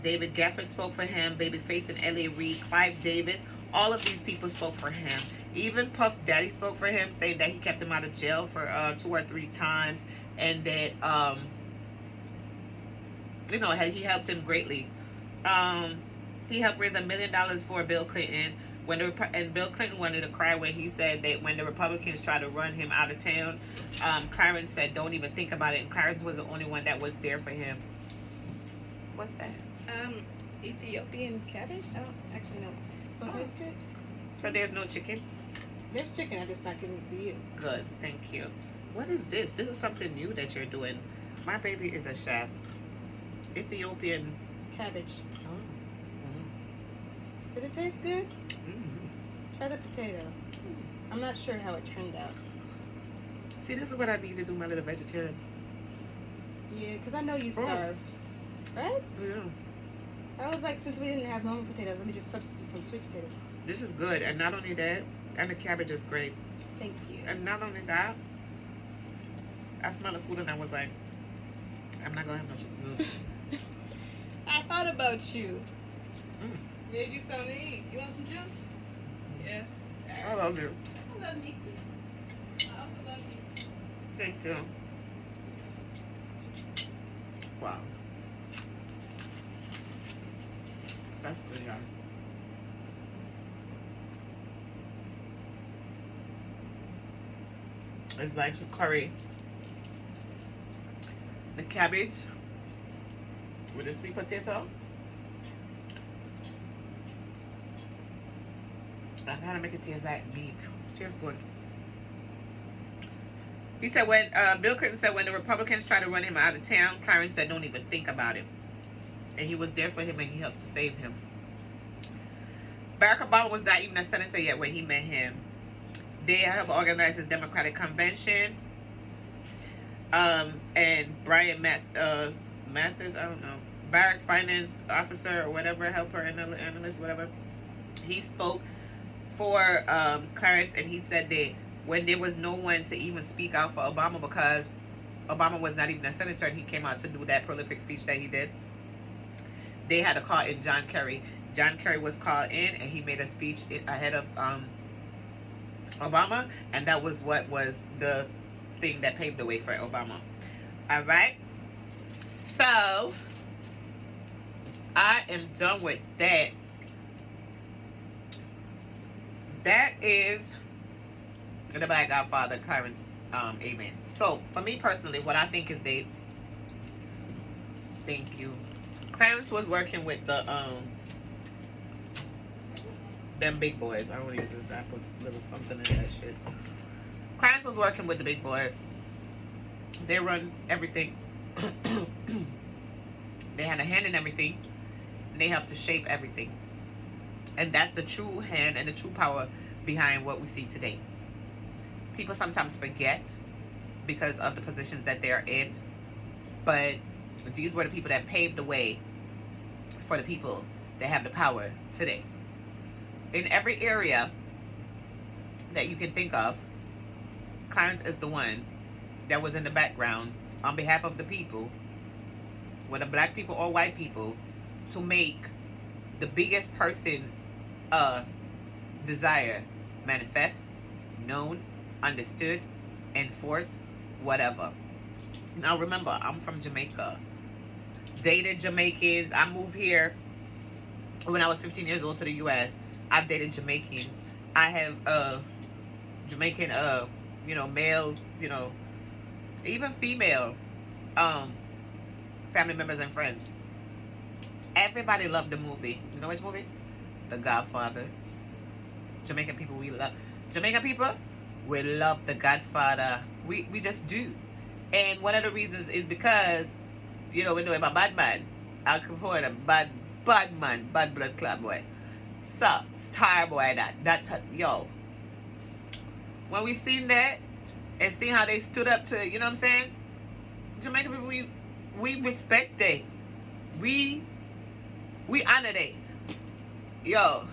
David Geffen spoke for him. Babyface and L.A. Reid, Clive Davis, all of these people spoke for him. Even Puff Daddy spoke for him, saying that he kept him out of jail for 2 or 3 times, and that you know, he helped him greatly. He helped raise $1 million for Bill Clinton. And Bill Clinton wanted to cry when he said that when the Republicans tried to run him out of town, Clarence said, "Don't even think about it." And Clarence was the only one that was there for him. What's that?
Ethiopian cabbage? I don't actually know. So taste it.
So there's no chicken?
There's chicken. I just not giving it to you.
Good, thank you. What is this? This is something new that you're doing. My baby is a chef. Ethiopian
Cabbage.
Oh.
Does it taste good?
Mm-hmm.
Try the potato. I'm not sure how it turned out.
See, this is what I need to do, my little vegetarian.
Yeah, because I know you starve. Right?
Yeah.
I was like, since we didn't have normal potatoes, let me just substitute some sweet potatoes.
This is good, and not only that, and the cabbage is great.
Thank you.
And not only that, I smelled the food and I was like, I'm not gonna have no chicken.
I thought about you.
Mm.
Made you something to eat. You want some juice? Yeah.
I love you.
I love you too. I also love you.
Thank you. Wow. That's good, y'all. It's like curry. The cabbage with the sweet potato. I gotta make it taste like meat. It tastes good. He said when Bill Clinton said when the Republicans tried to run him out of town, Clarence said don't even think about it. And he was there for him and he helped to save him. Barack Obama was not even a senator yet when he met him. They have organized his Democratic convention. And Brian Mathers, I don't know, Barack's finance officer or whatever, helper, analyst, whatever. He spoke for Clarence, and he said that when there was no one to even speak out for Obama because Obama was not even a senator and he came out to do that prolific speech that he did, they had to call in John Kerry. John Kerry was called in and he made a speech ahead of Obama, and that was what was the thing that paved the way for Obama. All right, so I am done with that. That is the Black Godfather, Clarence, amen. So for me personally, what I think is that, thank you, Clarence was working with the them big boys. I don't use this. I put a little something in that shit. Clarence was working with the big boys. They run everything. They had a hand in everything. And they helped to shape everything. And that's the true hand and the true power behind what we see today. People sometimes forget because of the positions that they're in. But these were the people that paved the way for the people that have the power today. In every area that you can think of, Clarence is the one that was in the background on behalf of the people, whether black people or white people, to make the biggest person's desire manifest, known, understood, enforced, whatever. Now remember, I'm from Jamaica. Dated Jamaicans. I moved here when I was 15 years old to the U.S. I've dated Jamaicans. I have Jamaican, male, even female family members and friends. Everybody loved the movie. You know which movie? The Godfather. Jamaican people, we love Jamaican people. We love The Godfather. We just do. And one of the reasons is because, you know, we know him a bad man. Al Capone, a bad man, bad blood club boy. So, star boy yo. When we seen that and see how they stood up to, you know what I'm saying? Jamaican people, we respect it. We honor it. Yo,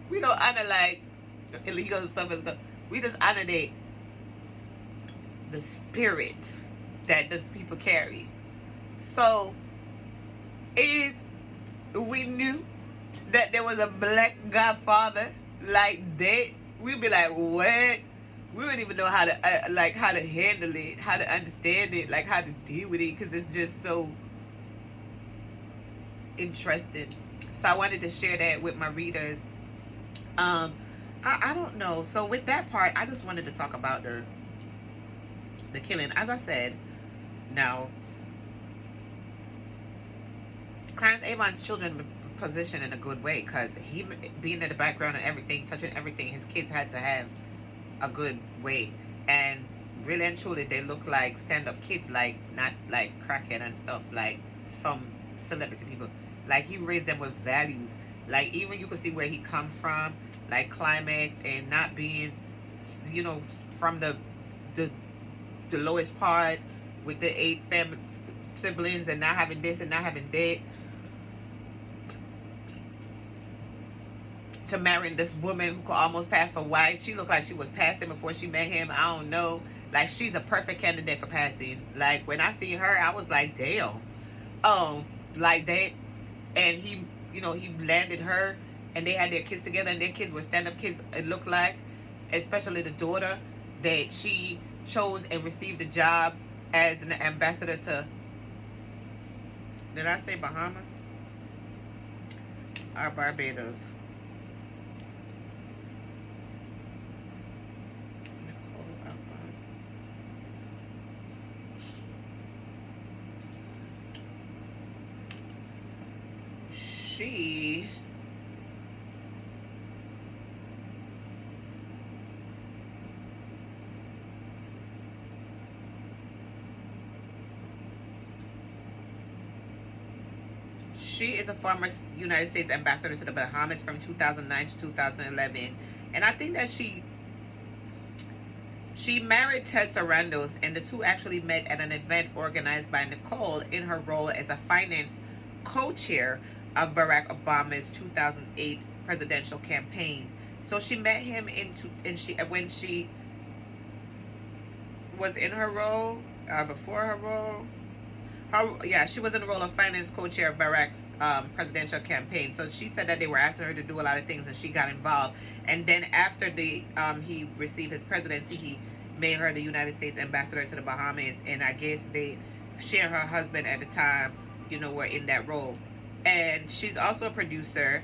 we don't honor like illegal stuff and stuff. We just honor it. The spirit that these people carry. So, if we knew that there was a black Godfather like that, we'd be like, what? We wouldn't even know how to how to handle it, how to understand it, like how to deal with it, because it's just so interesting. So I wanted to share that with my readers. I don't know. So with that part, I just wanted to talk about the killing. As I said, now Clarence Avant's children positioned in a good way, because he being in the background and everything, touching everything, his kids had to have a good way. And really and truly, they look like stand-up kids, like not like crackhead and stuff, like some celebrity people. Like he raised them with values. Like even you could see where he come from, like climax, and not being, you know, from the lowest part with the 8 family siblings, and not having this and not having that, to marrying this woman who could almost pass for white. She looked like she was passing before she met him. I don't know. Like she's a perfect candidate for passing. Like when I see her, I was like, damn. Like that. And he, you know, he landed her, and they had their kids together, and their kids were stand-up kids, it looked like, especially the daughter that she chose and received a job as an ambassador to, did I say Bahamas? Or Barbados? She is a former United States ambassador to the Bahamas from 2009 to 2011, and I think that she married Ted Sarandos, and the two actually met at an event organized by Nicole in her role as a finance co-chair of Barack Obama's 2008 presidential campaign. So she met him when she was in her role, before her role. She was in the role of finance co-chair of Barack's presidential campaign. So she said that they were asking her to do a lot of things, and she got involved. And then after he received his presidency, he made her the United States ambassador to the Bahamas. And I guess she and her husband at the time, you know, were in that role. And she's also a producer,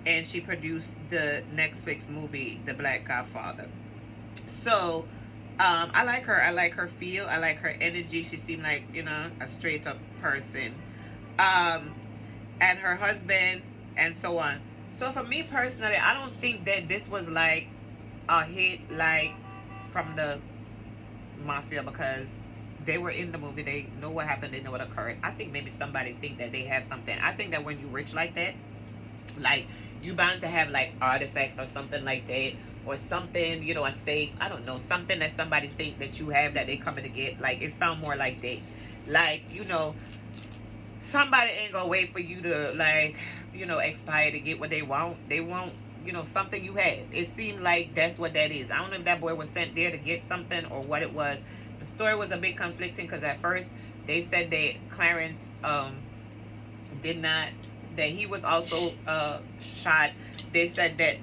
and she produced the Netflix movie, The Black Godfather. So I like her. I like her feel. I like her energy. She seemed like, you know, a straight up person. And her husband, and so on. So for me personally, I don't think that this was like a hit like from the Mafia, because they were in the movie. They know what happened. They know what occurred. I think maybe somebody think that they have something. I think that when you rich like that, like you bound to have like artifacts or something like that, or something, you know, a safe, I don't know, something that somebody think that you have that they coming to get. Like it sound more like that. Like, you know, somebody ain't gonna wait for you to, like, you know, expire to get what they want. They want, you know, something you had. It seemed like that's what that is. I don't know if that boy was sent there to get something or what it was. The story was a bit conflicting, because at first they said that Clarence did not, that he was also shot. They said that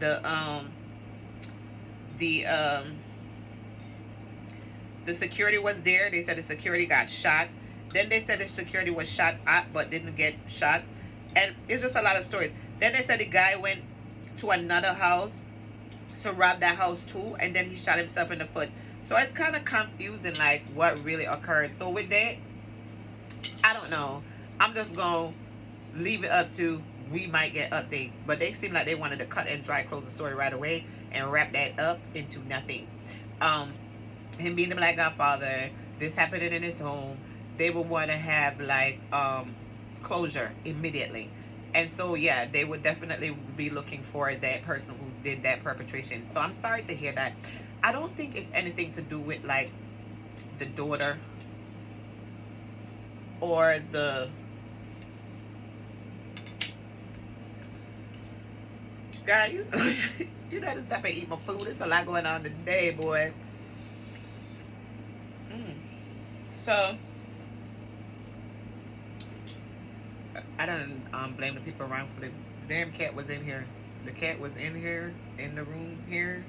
the security was there. They said the security got shot. Then they said the security was shot at but didn't get shot. And it's just a lot of stories. Then they said the guy went to another house to rob that house too, and then he shot himself in the foot. So it's kind of confusing, like what really occurred. So with that, I don't know. I'm just gonna leave it up to we might get updates. But they seem like they wanted to cut and dry close the story right away and wrap that up into nothing. Him being the Black Godfather, this happening in his home, they would want to have like closure immediately. And so yeah, they would definitely be looking for that person who did that perpetration. So I'm sorry to hear that. I don't think it's anything to do with like the daughter or the guy. You know to stop and eat my food. There's a lot going on today, boy. So I don't blame the people around for the damn cat was in here. The cat was in here in the room here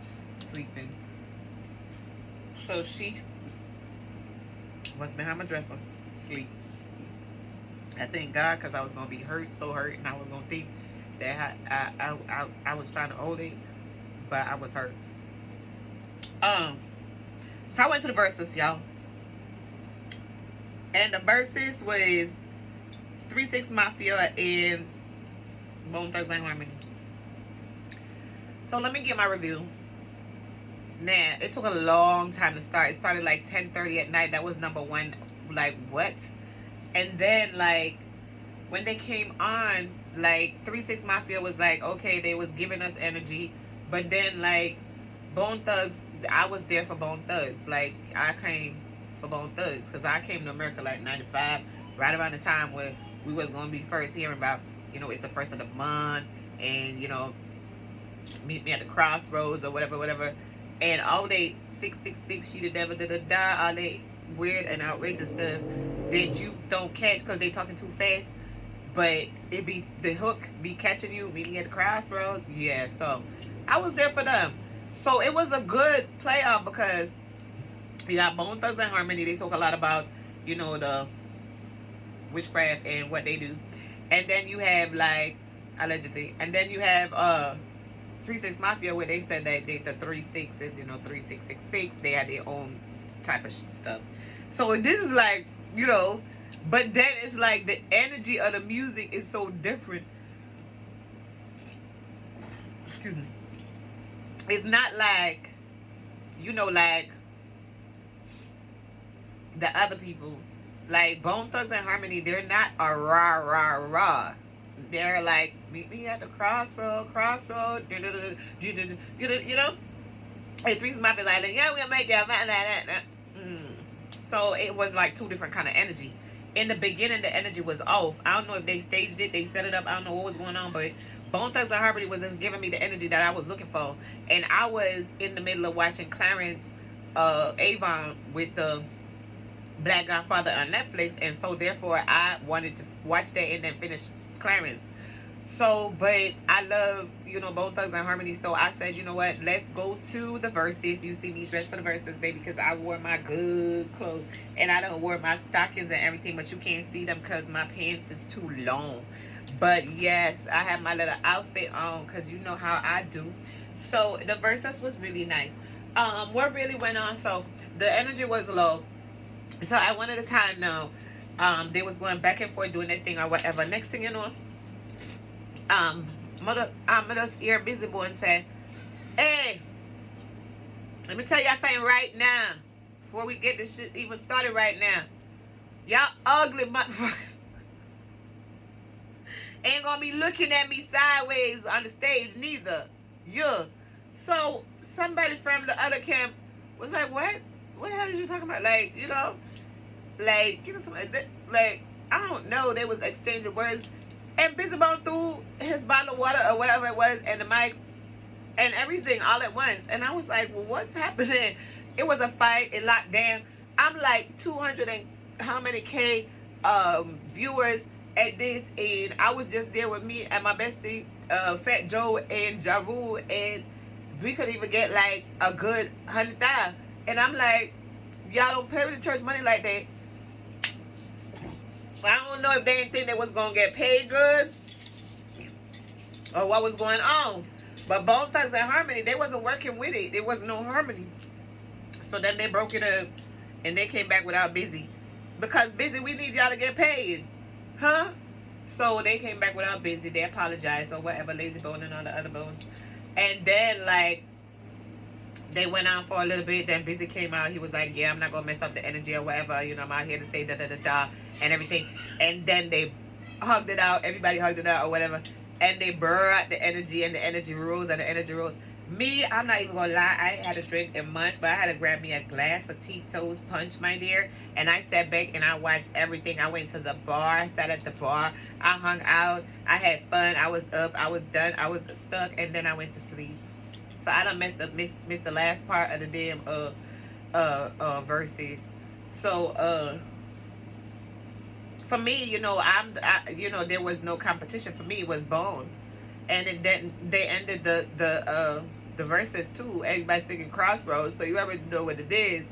sleeping. So she was behind my dresser sleep. I thank God because I was gonna be hurt, so hurt, and I was gonna think that I was trying to hold it, but I was hurt. So I went to the Verzuz, y'all, and the Verzuz was 3-6 Mafia and Bone Thugs and Harmony. So let me get my review. Now, it took a long time to start. It started like 10:30 at night. That was number one. Like, what? And then, like, when they came on, like, 3-6 Mafia was like, okay, they was giving us energy. But then, like, Bone Thugs, I was there for Bone Thugs. Like, I came for Bone Thugs because I came to America like 95, right around the time where we was going to be first hearing about, you know, it's the first of the month and, you know, meet me at the crossroads or whatever. And all they 666, she the devil, all they weird and outrageous stuff that you don't catch because they talking too fast. But it be the hook be catching you, meet me at the crossroads. Yeah, so I was there for them. So it was a good playoff because you got Bone Thugs and Harmony. They talk a lot about, you know, the witchcraft and what they do. And then you have like allegedly, and then you have 3-6 Mafia where they said that the 3-6 is, you know, 3666. They had their own type of stuff. So this is like, you know, but then it's like the energy of the music is so different. Excuse me. It's not like, you know, like the other people. Like Bone Thugs and Harmony, they're not a rah. They're like, meet me at the crossroad, you know? And 3-6 Mafia like, yeah, we'll make it. So it was like two different kind of energy. In the beginning, the energy was off. I don't know if they staged it, they set it up. I don't know what was going on, but Bone Thugs and Harmony wasn't giving me the energy that I was looking for. And I was in the middle of watching Clarence, Avant with the Black Godfather on Netflix, and so therefore I wanted to watch that and then finish Clarence. So, but I love, you know, Bone Thugs and Harmony, so I said, you know what, let's go to the Verzuz. You see me dressed for the Verzuz, baby, because I wore my good clothes, and I don't wear my stockings and everything, but you can't see them because my pants is too long. But yes, I have my little outfit on because you know how I do. So the Verzuz was really nice. What really went on, so the energy was low. So at one at a time now, they was going back and forth doing their thing or whatever. Next thing you know, mother's ear busy boy and said, hey, let me tell y'all something right now. Before we get this shit even started right now. Y'all ugly motherfuckers ain't gonna be looking at me sideways on the stage neither. Yeah. So somebody from the other camp was like, what? What the hell are you talking about? Like, you know, like, you know, like, I don't know. They was exchanging words. And Busy Bone threw his bottle of water or whatever it was and the mic and everything all at once. And I was like, well, what's happening? It was a fight. It locked down. I'm like 200 and how many K viewers at this. And I was just there with me and my bestie, Fat Joe and Jaru. And we couldn't even get like a good 100,000. And I'm like, y'all don't pay with the church money like that. I don't know if they didn't think they was going to get paid good or what was going on. But Bone Thugs and Harmony, they wasn't working with it. There was no harmony. So then they broke it up and they came back without Busy. Because Busy, we need y'all to get paid. Huh? So they came back without Busy. They apologized or whatever, Lazy Bone and all the other bones. And then like they went on for a little bit. Then Busy came out. He was like, "Yeah, I'm not gonna mess up the energy or whatever. You know, I'm out here to say da da da da and everything." And then they hugged it out. Everybody hugged it out or whatever. And they brought the energy, and the energy rose, and the energy rose. Me, I'm not even gonna lie. I ain't had a drink in months, but I had to grab me a glass of Tito's Punch, my dear. And I sat back and I watched everything. I went to the bar. I sat at the bar. I hung out. I had fun. I was up. I was done. I was stuck, and then I went to sleep. So I done missed the last part of the damn verses. So for me, you know, you know, there was no competition for me. It was Bone, and then they ended the verses too. Everybody singing Crossroads, so you already know what it is.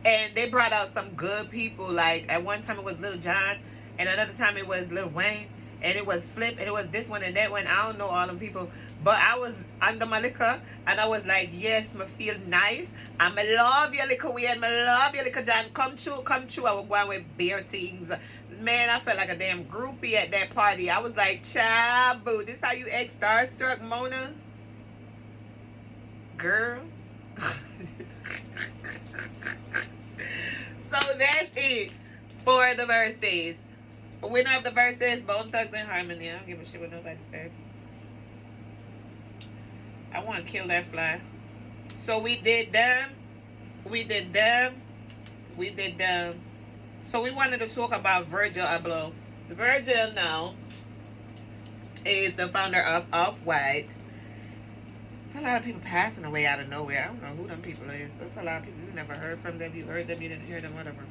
And they brought out some good people. Like at one time it was Lil Jon, and another time it was Lil Wayne, and it was Flip, and it was this one and that one. I don't know all them people, but I was under my liquor, and I was like, yes, me feel nice. I me love your liquor weird, me love your liquor John. Come true, come true. I was going with beer things. Man, I felt like a damn groupie at that party. I was like, child, boo, this how you act starstruck, Mona? Girl. So that's it for the verses. Winner of the verses, Bone Thugs and Harmony. I don't give a shit what nobody said. I want to kill that fly. So we did them. We did them. We did them. So we wanted to talk about Virgil Abloh. Virgil now is the founder of Off-White. There's a lot of people passing away out of nowhere. I don't know who them people is. There's a lot of people you never heard from them. You heard them, you didn't hear them, whatever.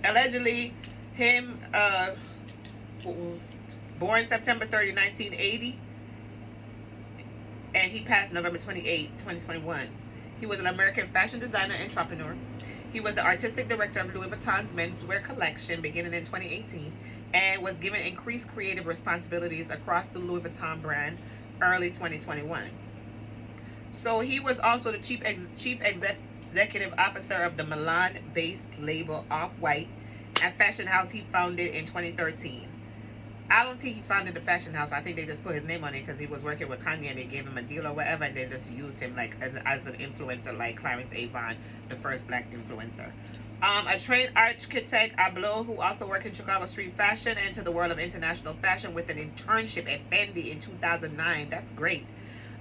Allegedly, him born September 30, 1980, and he passed November 28, 2021. He was an American fashion designer and entrepreneur. He was the artistic director of Louis Vuitton's menswear collection beginning in 2018 and was given increased creative responsibilities across the Louis Vuitton brand early 2021. So he was also the chief executive officer of the Milan-based label Off-White, a fashion house he founded in 2013. I don't think he founded the fashion house. I think they just put his name on it because he was working with Kanye and they gave him a deal or whatever, and they just used him like as an influencer, like Clarence Avant, the first black influencer. A trained architect, Abloh, who also worked in Chicago street fashion, entered the world of international fashion with an internship at Fendi in 2009. That's great.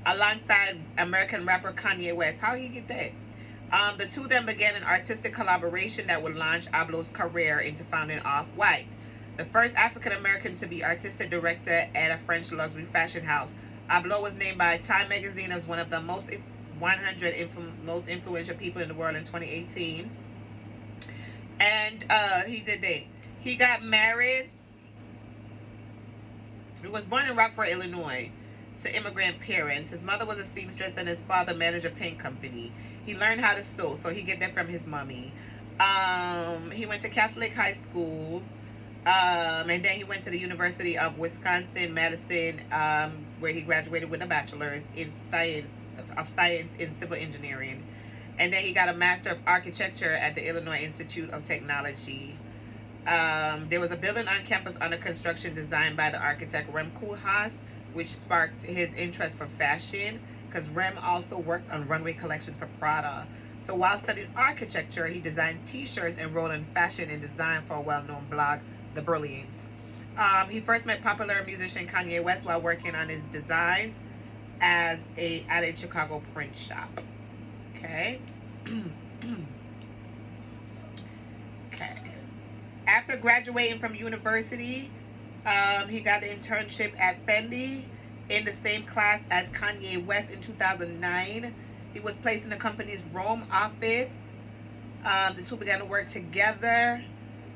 Alongside American rapper Kanye West. How he get that? The two then began an artistic collaboration that would launch Abloh's career into founding Off-White, the first African American to be artistic director at a French luxury fashion house. Abloh was named by Time magazine as one of the most 100 most influential people in the world in 2018. And he did that. He got married. He was born in Rockford, Illinois, to immigrant parents. His mother was a seamstress and his father managed a paint company. He learned how to sew, so he get that from his mommy. He went to Catholic high school. And then he went to the University of Wisconsin-Madison, where he graduated with a bachelor's in science in civil engineering. And then he got a Master of Architecture at the Illinois Institute of Technology. There was a building on campus under construction designed by the architect Rem Koolhaas, which sparked his interest for fashion, because Rem also worked on runway collections for Prada. So while studying architecture, he designed t-shirts and wrote in fashion and design for a well-known blog, The Brilliance. He first met popular musician Kanye West while working on his designs at a Chicago print shop. Okay. Okay. After graduating from university, he got an internship at Fendi in the same class as Kanye West in 2009. He was placed in the company's Rome office. The two began to work together.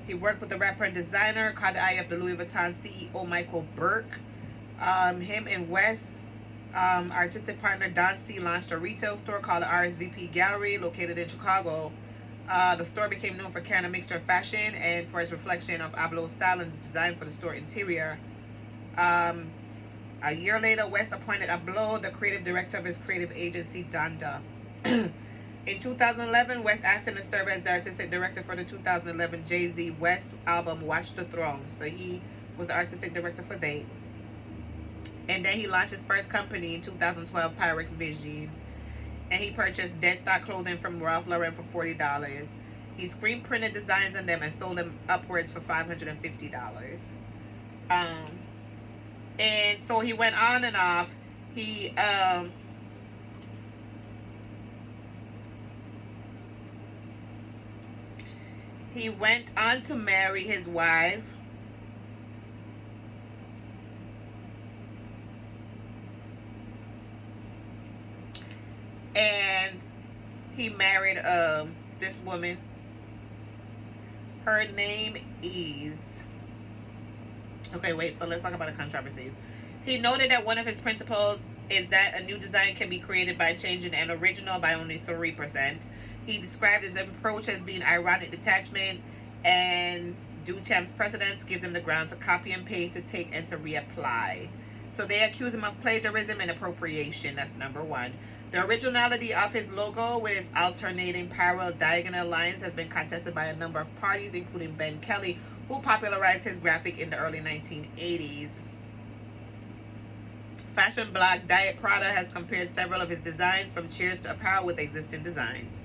He worked with the rapper and designer, caught the eye of the Louis Vuitton CEO Michael Burke. Him and West, artistic partner Don C, launched a retail store called the RSVP Gallery, located in Chicago. The store became known for carrying a mixture of fashion and for its reflection of Abloh's style and design for the store interior. A year later, West appointed Abloh the creative director of his creative agency, Donda. In 2011, West asked him to serve as the artistic director for the 2011 Jay-Z West album Watch the Throne. So he was the artistic director for that. And then he launched his first company in 2012, Pyrex Vision. And he purchased dead stock clothing from Ralph Lauren for $40. He screen printed designs on them and sold them upwards for $550. And so he went on and off. He went on to marry his wife. And he married this woman. Her name is... Okay, wait, so let's talk about the controversies. He noted that one of his principles is that a new design can be created by changing an original by only 3%. He described his approach as being ironic detachment, and Duchamp's precedence gives him the grounds to copy and paste, to take, and to reapply. So they accuse him of plagiarism and appropriation. That's number one. The originality of his logo with its alternating parallel diagonal lines has been contested by a number of parties, including Ben Kelly, who popularized his graphic in the early 1980s. Fashion blog Diet Prada has compared several of his designs from chairs to apparel with existing designs.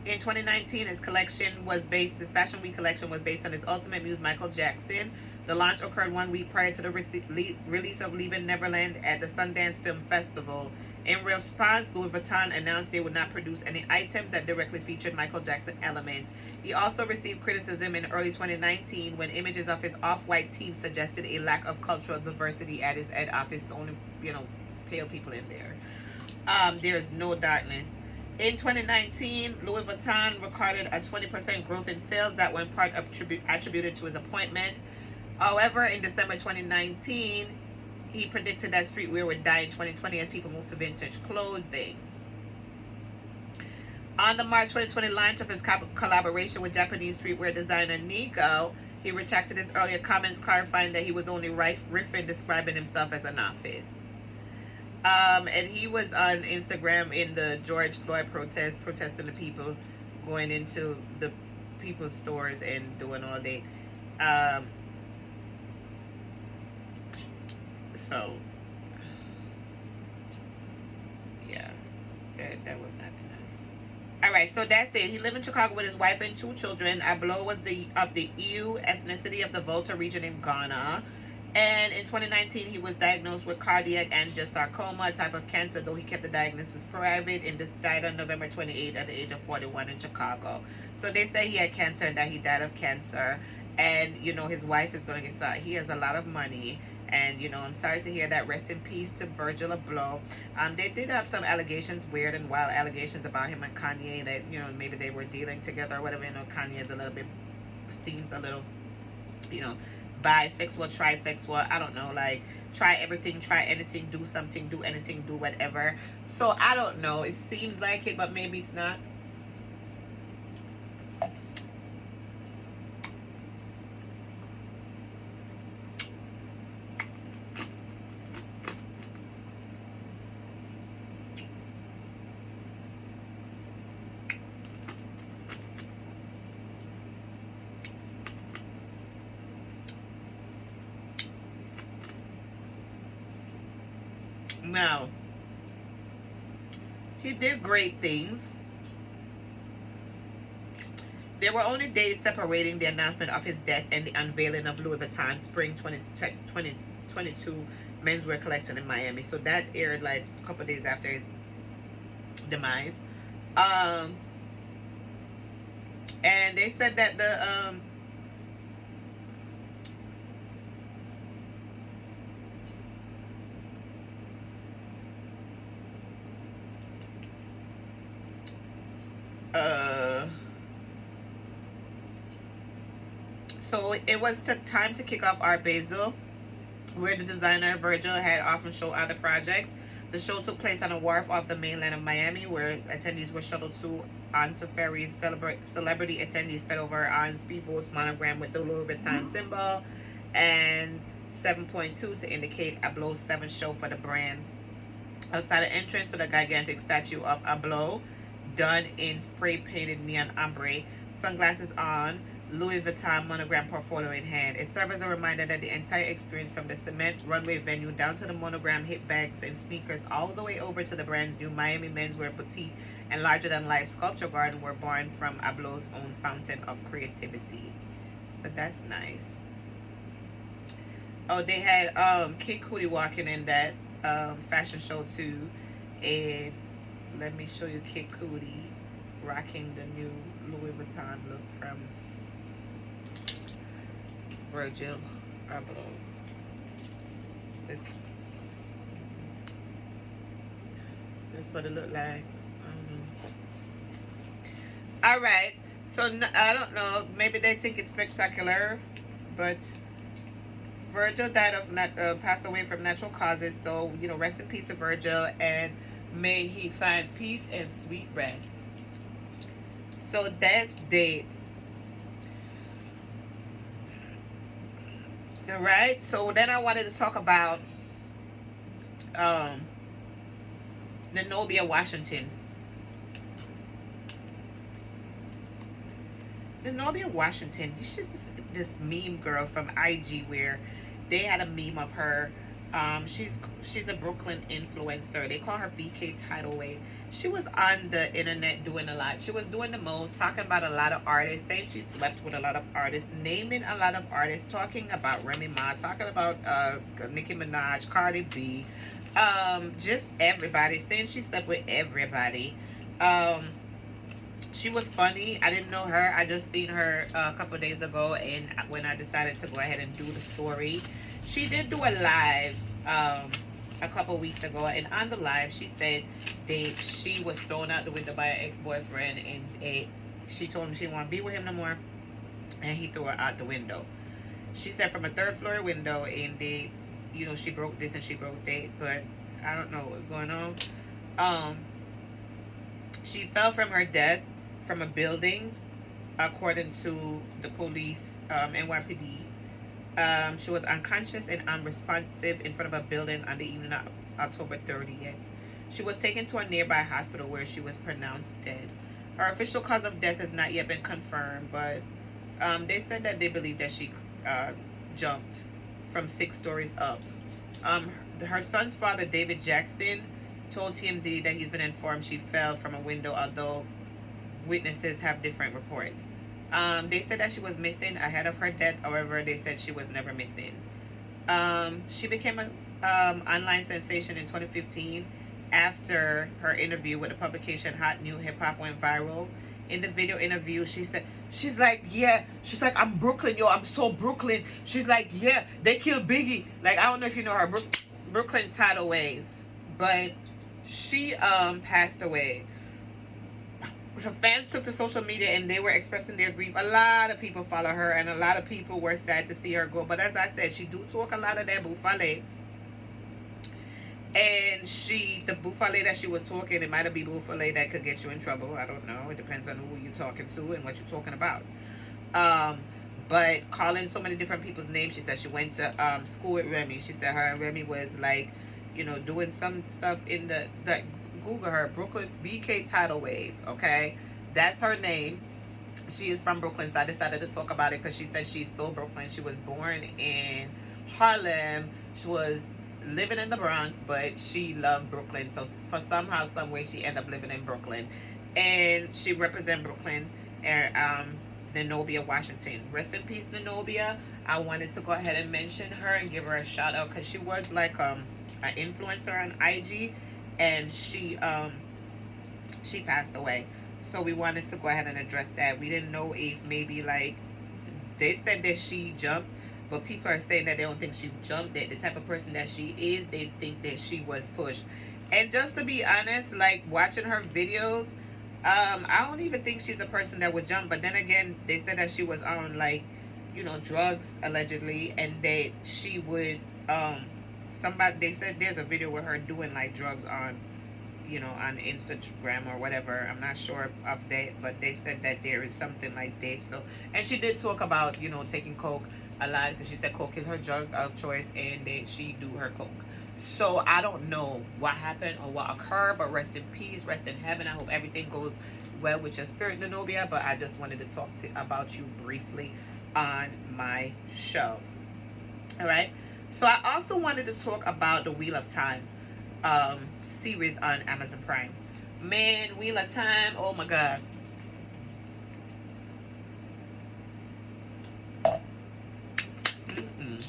In 2019, his Fashion Week collection was based on his ultimate muse, Michael Jackson. The launch occurred 1 week prior to the release of Leaving Neverland at the Sundance Film Festival. In response, Louis Vuitton announced they would not produce any items that directly featured Michael Jackson elements. He also received criticism in early 2019 when images of his off-white team suggested a lack of cultural diversity at his head office. Only, pale people in there. There's no darkness. In 2019, Louis Vuitton recorded a 20% growth in sales that were in part attributed to his appointment. However, in December 2019, he predicted that streetwear would die in 2020 as people moved to vintage clothing. On the March 2020 launch of his collaboration with Japanese streetwear designer Nigo, he retracted his earlier comments, clarifying that he was only riffing, describing himself as an office. And he was on Instagram in the George Floyd protest, protesting the people going into the people's stores and doing all that. So, yeah, that was not enough. All right, so that's it. He lived in Chicago with his wife and 2 children. Abloh was of the Ewe ethnicity of the Volta region in Ghana. And in 2019, he was diagnosed with cardiac angiosarcoma, a type of cancer, though he kept the diagnosis private, and died on November 28 at the age of 41 in Chicago. So they say he had cancer and that he died of cancer. And, his wife is going to get started. He has a lot of money. And, I'm sorry to hear that. Rest in peace to Virgil Abloh. They did have some allegations, weird and wild allegations about him and Kanye, that, maybe they were dealing together or whatever. Kanye is a little bit, seems a little, bisexual, trisexual, I don't know, like, try everything, try anything, do something, do anything, do whatever. So, I don't know. It seems like it, but maybe it's not. Now, he did great things. There were only days separating the announcement of his death and the unveiling of Louis Vuitton's Spring 2022 menswear collection in Miami. So that aired like a couple days after his demise. And they said that the so it was time to kick off Art Basel, where the designer Virgil had often showed other projects. The show took place on a wharf off the mainland of Miami, where attendees were shuttled onto ferries. Celebrity attendees sped over on speedboats monogrammed with the Louis Vuitton symbol, and 7.2 to indicate Abloh's 7th show for the brand. outside the entrance to the gigantic statue of Abloh, done in spray painted neon ombre, sunglasses on, Louis Vuitton monogram portfolio in hand. It serves as a reminder that the entire experience, from the cement runway venue down to the monogram hip bags and sneakers, all the way over to the brand's new Miami menswear boutique and larger than life sculpture garden, were born from Abloh's own fountain of creativity. So that's nice. Oh, they had Kid Cudi walking in that fashion show too, and let me show you Kid Cudi rocking the new Louis Vuitton look from Virgil Abloh. This that's what it looked like. All right, so I don't know. Maybe they think it's spectacular, but Virgil died of passed away from natural causes. So rest in peace to Virgil, and may he find peace and sweet rest. So that's dead. All right. So then I wanted to talk about Nenobia, Washington. Nenobia, Washington. She's this meme girl from IG where they had a meme of her. She's a Brooklyn influencer. They call her Bktidalwave. She was on the internet doing a lot. She was doing the most, talking about a lot of artists, saying she slept with a lot of artists, naming a lot of artists, talking about Remy Ma, talking about Nicki Minaj, Cardi B, just everybody, saying she slept with everybody. She was funny. I didn't know her. I just seen her a couple of days ago, and when I decided to go ahead and do the story, she did do a live a couple weeks ago, and on the live she said that she was thrown out the window by her ex-boyfriend, and she told him she didn't want to be with him no more, and he threw her out the window. She said from a third floor window, and she broke this and she broke that, but I don't know what's going on. She fell from her death from a building, according to the police, NYPD. She was unconscious and unresponsive in front of a building on the evening of October 30th. She was taken to a nearby hospital where she was pronounced dead. Her official cause of death has not yet been confirmed, but they said that they believe that she jumped from 6 stories up. Her son's father, David Jackson, told TMZ that he's been informed she fell from a window, although witnesses have different reports. They said that she was missing ahead of her death. However, they said she was never missing. She became an online sensation in 2015 after her interview with the publication Hot New Hip Hop went viral. In the video interview, she's like, I'm Brooklyn, yo, I'm so Brooklyn. She's like, yeah, they killed Biggie. Like, I don't know if you know her, Brooklyntidalwave, but she passed away. So fans took to social media and they were expressing their grief. A lot of people follow her, and a lot of people were sad to see her go. But as I said, she do talk a lot of that buffale. And the buffale that she was talking, it might have been buffale that could get you in trouble. I don't know. It depends on who you're talking to and what you're talking about. But calling so many different people's names. She said she went to school with Remy. She said her and Remy was like, doing some stuff in the Google her, Brooklyn's Bktidalwave, okay? That's her name. She is from Brooklyn, so I decided to talk about it because she said she's so Brooklyn. She was born in Harlem. She was living in the Bronx, but she loved Brooklyn. So for somehow, some way, she ended up living in Brooklyn. And she represents Brooklyn and Nenobia, Washington. Rest in peace, Nenobia. I wanted to go ahead and mention her and give her a shout out because she was like an influencer on IG. And she passed away, so we wanted to go ahead and address that. We didn't know if maybe, like, they said that she jumped, but people are saying that they don't think she jumped. That the type of person that she is, they think that she was pushed. And just to be honest, like, watching her videos, I don't even think she's a person that would jump. But then again, they said that she was on, like, drugs allegedly, and that she would they said there's a video with her doing like drugs on on Instagram or whatever. I'm not sure of that, but they said that there is something like that. So, and she did talk about taking coke a lot, because she said coke is her drug of choice and that she do her coke. So I don't know what happened or what occurred, but rest in peace, rest in heaven. I hope everything goes well with your spirit, Nenobia. But I just wanted to talk to about you briefly on my show. All right. So I also wanted to talk about the Wheel of Time series on Amazon Prime. Man, Wheel of Time. Oh my God. Mm-mm.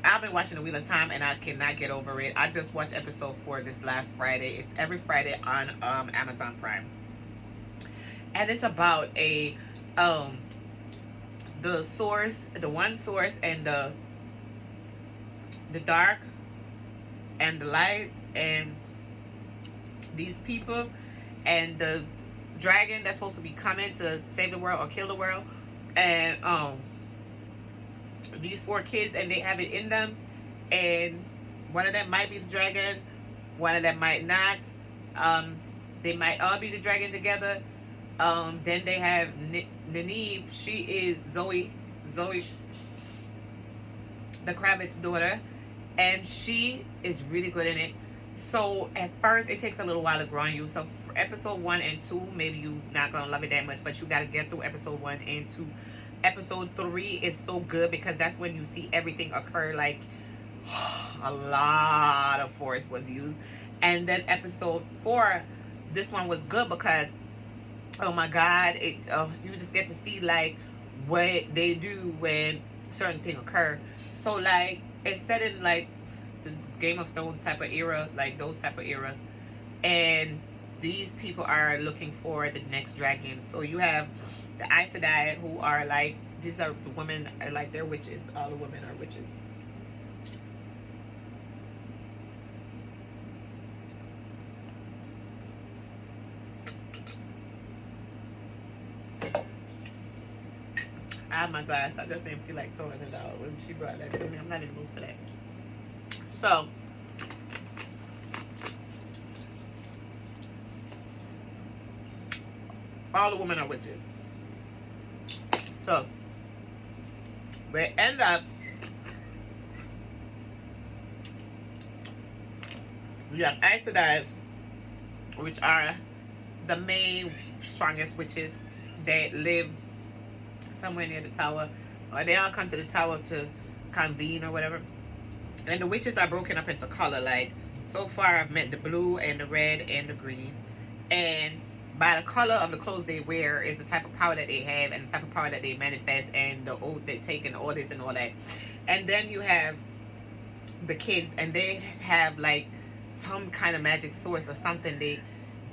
I've been watching The Wheel of Time and I cannot get over it. I just watched episode 4 this last Friday. It's every Friday on Amazon Prime. And it's about a the source, the one source, and the dark and the light, and these people and the dragon that's supposed to be coming to save the world or kill the world, and these 4 kids, and they have it in them, and one of them might be the dragon, one of them might not. They might all be the dragon together. Then they have Neneve. She is Zoe, the Kravitz daughter, and she is really good in it. So at first it takes a little while to grow on you. So for episode 1 and 2, maybe you're not gonna love it that much, but you gotta get through episode 1 and 2. Episode 3 is so good because that's when you see everything occur. Like a lot of force was used. And then episode 4, this one was good because, oh my God, you just get to see like what they do when certain things occur. So like it's set in like the Game of Thrones type of era, like those type of era, and these people are looking for the next dragon. So you have the Aes Sedai, who are like, these are the women, like they're witches. All the women are witches. I have my glass. I just didn't feel like throwing it out when she brought that to me. I'm not in the mood for that. So, all the women are witches. So, we end up, you have Aes Sedai, which are the main strongest witches that live somewhere near the tower, or they all come to the tower to convene or whatever. And the witches are broken up into color. Like so far I've met the blue and the red and the green, and by the color of the clothes they wear is the type of power that they have and the type of power that they manifest and the oath they take and all this and all that. And then you have the kids, and they have like some kind of magic source or something.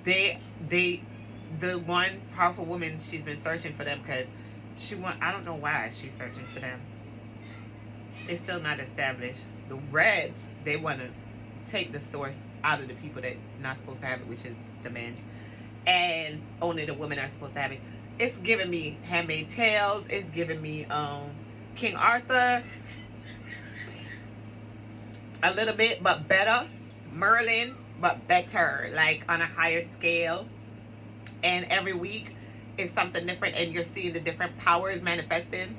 They the one powerful woman, she's been searching for them because I don't know why she's searching for them. It's still not established. The Reds, they want to take the source out of the people that not supposed to have it, which is the men, and only the women are supposed to have it. It's giving me Handmaid's Tales. It's giving me King Arthur a little bit, but better. Merlin, but better, like on a higher scale. And every week is something different, and you're seeing the different powers manifesting,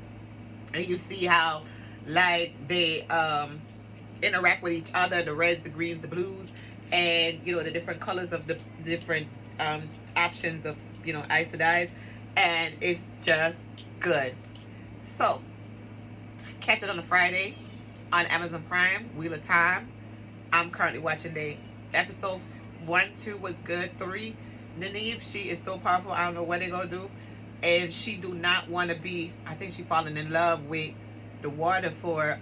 and you see how like they interact with each other, the reds, the greens, the blues, and you know the different colors of the different options of, you know, Aes Sedai, and it's just good. So catch it on a Friday on Amazon Prime, Wheel of Time. I'm currently watching the episode 1, 2 was good. 3, Neneve, she is so powerful. I don't know what they're gonna do, and she do not want to be. I think she falling in love with the water for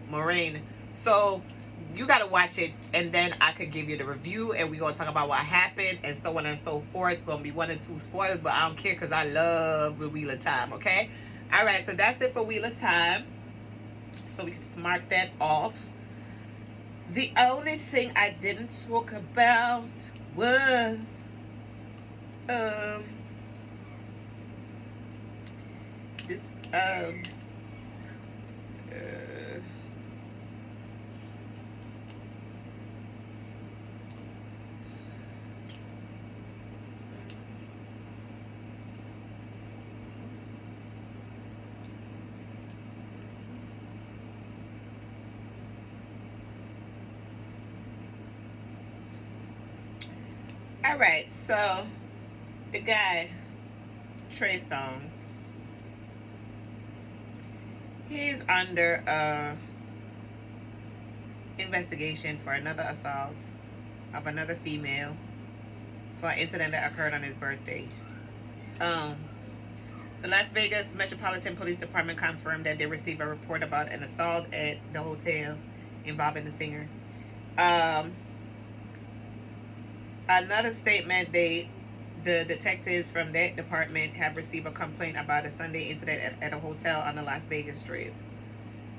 Moraine. So you gotta watch it, and then I could give you the review, and we're gonna talk about what happened and so on and so forth. Gonna be 1 or 2 spoilers, but I don't care because I love the Wheel of Time. Okay, all right. So that's it for Wheel of Time. So we can just mark that off. The only thing I didn't talk about was this All right, so the guy, Trey Songz, he's under investigation for another assault of another female for an incident that occurred on his birthday. Um, the Las Vegas Metropolitan Police Department confirmed that they received a report about an assault at the hotel involving the singer. Another statement, the detectives from that department have received a complaint about a Sunday incident at a hotel on the Las Vegas Strip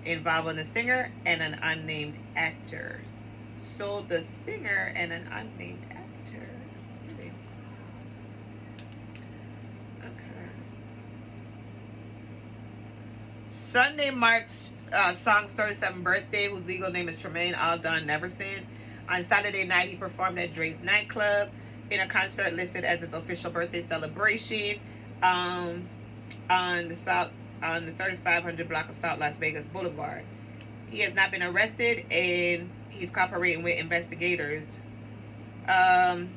involving the singer and an unnamed actor. So the singer and an unnamed actor. Really? Okay. Sunday marks Song's 37th birthday, whose legal name is Tremaine Aldon Neverson. On Saturday night, he performed at Dre's nightclub in a concert listed as his official birthday celebration on the 3500 block of South Las Vegas Boulevard. He has not been arrested, and he's cooperating with investigators. It's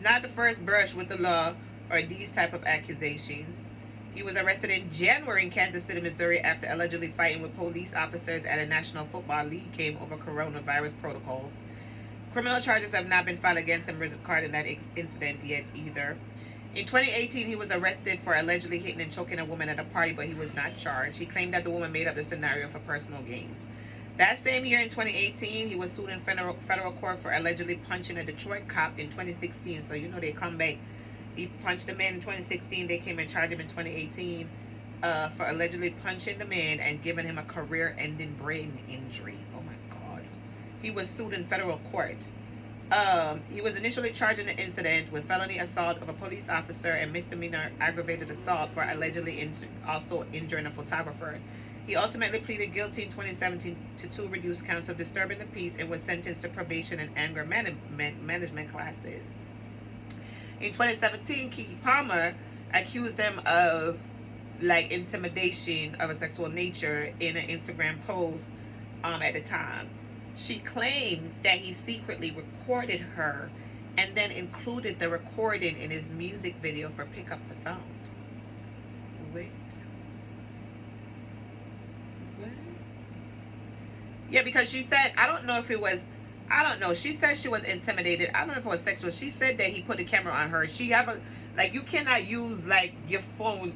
not the first brush with the law or these type of accusations. He was arrested in January in Kansas City, Missouri, after allegedly fighting with police officers at a National Football League game over coronavirus protocols. Criminal charges have not been filed against him regarding that incident yet either. In 2018, he was arrested for allegedly hitting and choking a woman at a party, but he was not charged. He claimed that the woman made up the scenario for personal gain. That same year in 2018, he was sued in federal court for allegedly punching a Detroit cop in 2016. So, you know, they come back. He punched the man in 2016. They came and charged him in 2018 for allegedly punching the man and giving him a career-ending brain injury. Oh, my God. He was sued in federal court. He was initially charged in the incident with felony assault of a police officer and misdemeanor aggravated assault for allegedly also injuring a photographer. He ultimately pleaded guilty in 2017 to 2 reduced counts of disturbing the peace and was sentenced to probation and anger management classes. In 2017, Keke Palmer accused him of intimidation of a sexual nature in an Instagram post at the time. She claims that he secretly recorded her and then included the recording in his music video for Pick Up the Phone. Wait. What? Yeah, because she said, I don't know. She said she was intimidated. I don't know if it was sexual. She said that he put a camera on her. You cannot use your phone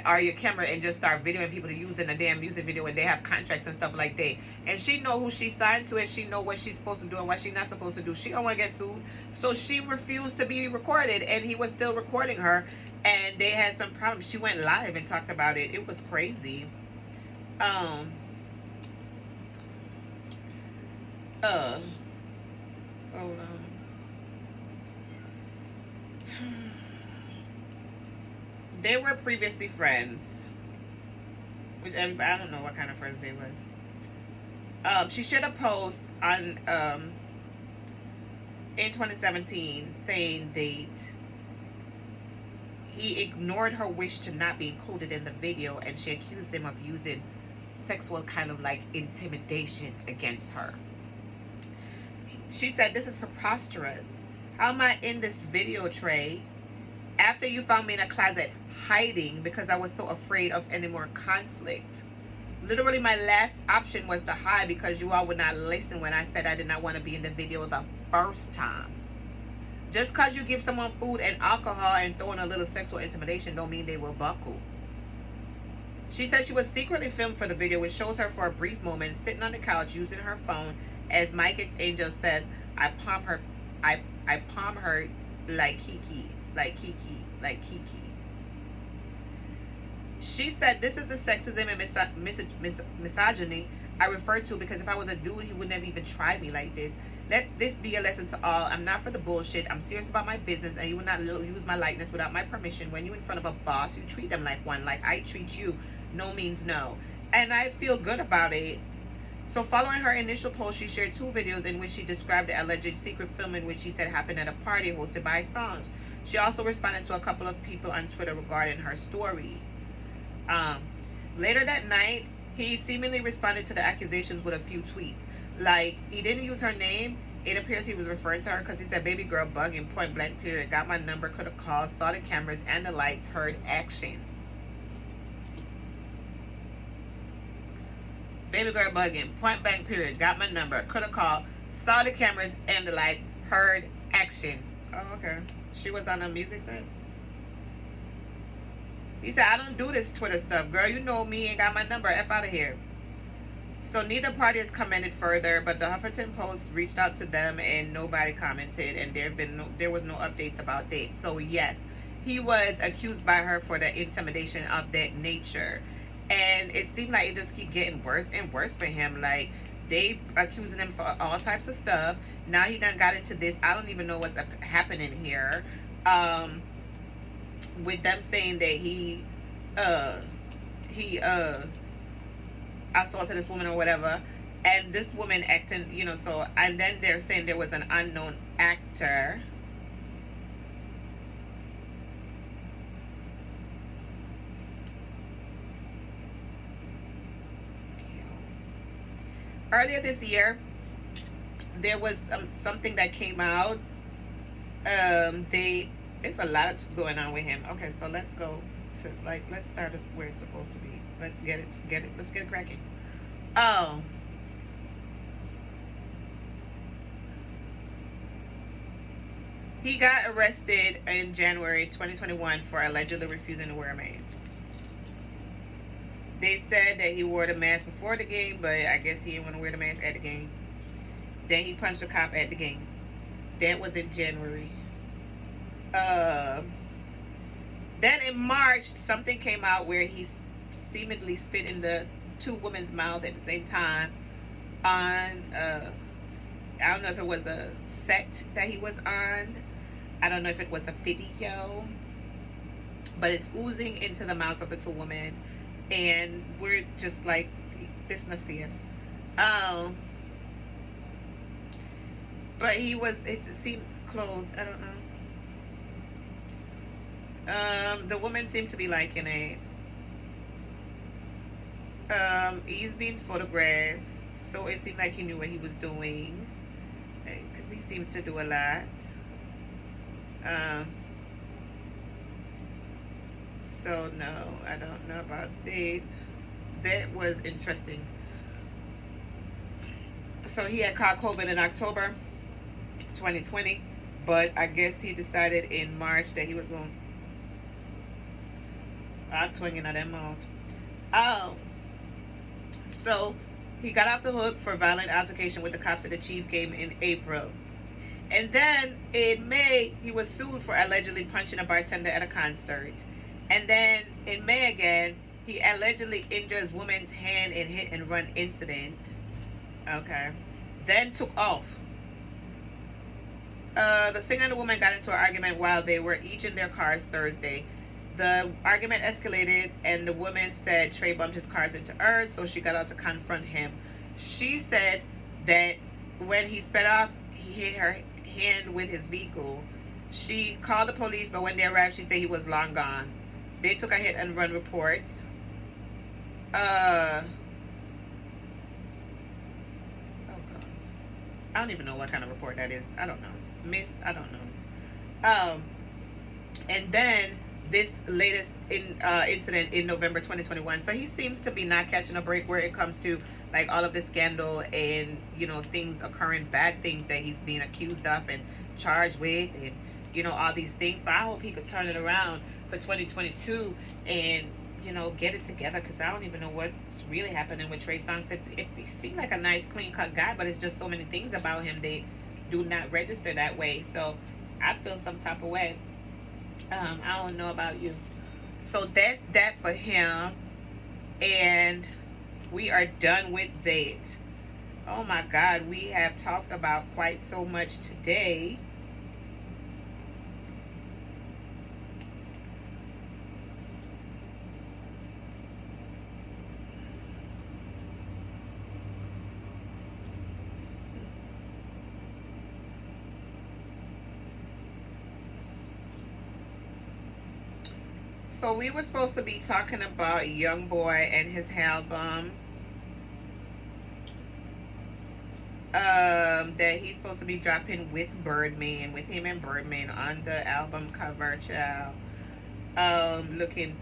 or your camera and just start videoing people to use in a damn music video when they have contracts and stuff like that. And she know who she signed to, and she know what she's supposed to do and what she's not supposed to do. She don't want to get sued, so she refused to be recorded, and he was still recording her, and they had some problems. She went live and talked about it. It was crazy. Hold on. They were previously friends, which everybody, I don't know what kind of friends they was. She shared a post on in 2017 saying that he ignored her wish to not be included in the video, and she accused him of using sexual kind of intimidation against her. She said, "This is preposterous. How am I in this video, Trey? After you found me in a closet hiding because I was so afraid of any more conflict. Literally, my last option was to hide because you all would not listen when I said I did not want to be in the video the first time. Just because you give someone food and alcohol and throw in a little sexual intimidation don't mean they will buckle." She said she was secretly filmed for the video, which shows her for a brief moment sitting on the couch using her phone. As Mike X Angel says, I palm her like Kiki. She said, "This is the sexism and misogyny I refer to, because if I was a dude, he wouldn't have even tried me like this. Let this be a lesson to all. I'm not for the bullshit. I'm serious about my business, and you will not use my likeness without my permission. When you're in front of a boss, you treat them like one, like I treat you. No means no." And I feel good about it. So following her initial post, she shared 2 videos in which she described the alleged secret filming, which she said happened at a party hosted by Songz. She also responded to a couple of people on Twitter regarding her story. Later that night, he seemingly responded to the accusations with a few tweets. He didn't use her name. It appears he was referring to her because he said, baby girl bugging, point blank period. Got my number, could have called, saw the cameras and the lights, heard action. Baby girl bugging, point blank period. Got my number, could have called, saw the cameras and the lights, heard action. Oh, okay. She was on a music set. He said, I don't do this Twitter stuff. Girl, you know me and got my number. F out of here. So neither party has commented further, but the Huffington Post reached out to them and nobody commented, and there was no updates about that. So yes, he was accused by her for the intimidation of that nature. And it seemed like it just keep getting worse and worse for him. Like, they accusing him for all types of stuff. Now he done got into this. I don't even know what's happening here. With them saying that he assaulted this woman or whatever, and this woman acting, you know, so, and then they're saying there was an unknown actor. Earlier this year, there was something that came out. It's a lot going on with him. Okay, so let's go to, like, let's start it where it's supposed to be. Let's get it cracking. Oh. He got arrested in January 2021 for allegedly refusing to wear a mask. They said that he wore the mask before the game, but I guess he didn't want to wear the mask at the game. Then he punched a cop at the game. That was in January. Then in March, something came out where he seemingly spit in the two women's mouth at the same time on, I don't know if it was a set that he was on. I don't know if it was a video. But it's oozing into the mouths of the two women. And we're just like, this Nasir. But it seemed clothed. I don't know. The woman seemed to be liking it. He's being photographed, so it seemed like he knew what he was doing, because he seems to do a lot. So no, I don't know about that. That was interesting. So he had caught COVID in October 2020, but I guess he decided in March that he was going to twinging at that mouth. Oh. So he got off the hook for violent altercation with the cops at the Chief game in April. And then in May, he was sued for allegedly punching a bartender at a concert. And then in May again, he allegedly injured a woman's hand in hit and run incident. Okay. Then took off. The singer and the woman got into an argument while they were each in their cars Thursday. The argument escalated and the woman said Trey bumped his cars into hers, so she got out to confront him. She said that when he sped off, he hit her hand with his vehicle. She called the police, but when they arrived, she said he was long gone. They took a hit and run report. Oh God. I don't even know what kind of report that is. I don't know. I don't know. And then this latest incident in November 2021. So he seems to be not catching a break where it comes to like all of the scandal and, you know, things occurring, bad things that he's being accused of and charged with, and, you know, all these things. So I hope he could turn it around for 2022 and, you know, get it together, because I don't even know what's really happening with Trey Songz. He seemed like a nice, clean-cut guy, but it's just so many things about him that do not register that way. So I feel some type of way. I don't know about you. So that's that for him. And we are done with that. Oh my God, we have talked about quite so much today. So we were supposed to be talking about Youngboy and his album. that he's supposed to be dropping with Birdman, with him and Birdman on the album cover, child. Looking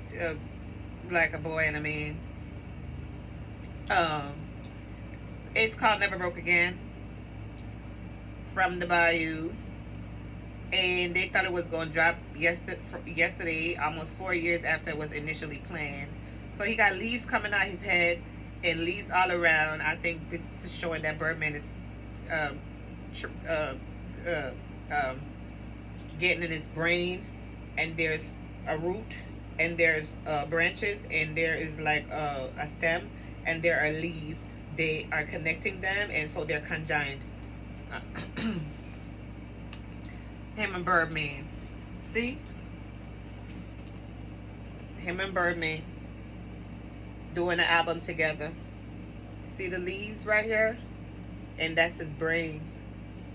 like a boy and a man. Um, it's called Never Broke Again, from the Bayou. And they thought it was going to drop yesterday, almost 4 years after it was initially planned. So he got leaves coming out his head and leaves all around. I think it's showing that Birdman is getting in his brain. And there's a root, and there's branches, and there is like a stem, and there are leaves. They are connecting them, and so they're conjoined. Him and Birdman. See? Him and Birdman doing an album together. See the leaves right here? And that's his brain.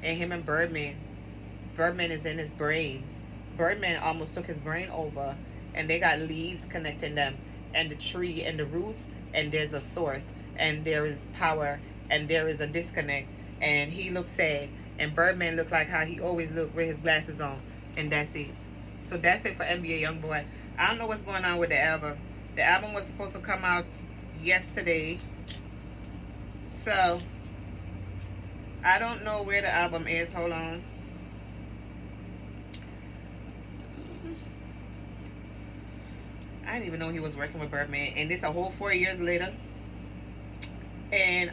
And him and Birdman. Birdman is in his brain. Birdman almost took his brain over. And they got leaves connecting them. And the tree and the roots. And there's a source. And there is power. And there is a disconnect. And he looks sad. And Birdman looked like how he always looked with his glasses on. And that's it. So that's it for NBA Youngboy. I don't know what's going on with the album. The album was supposed to come out yesterday. So I don't know where the album is. Hold on. I didn't even know he was working with Birdman. And this a whole 4 years later. And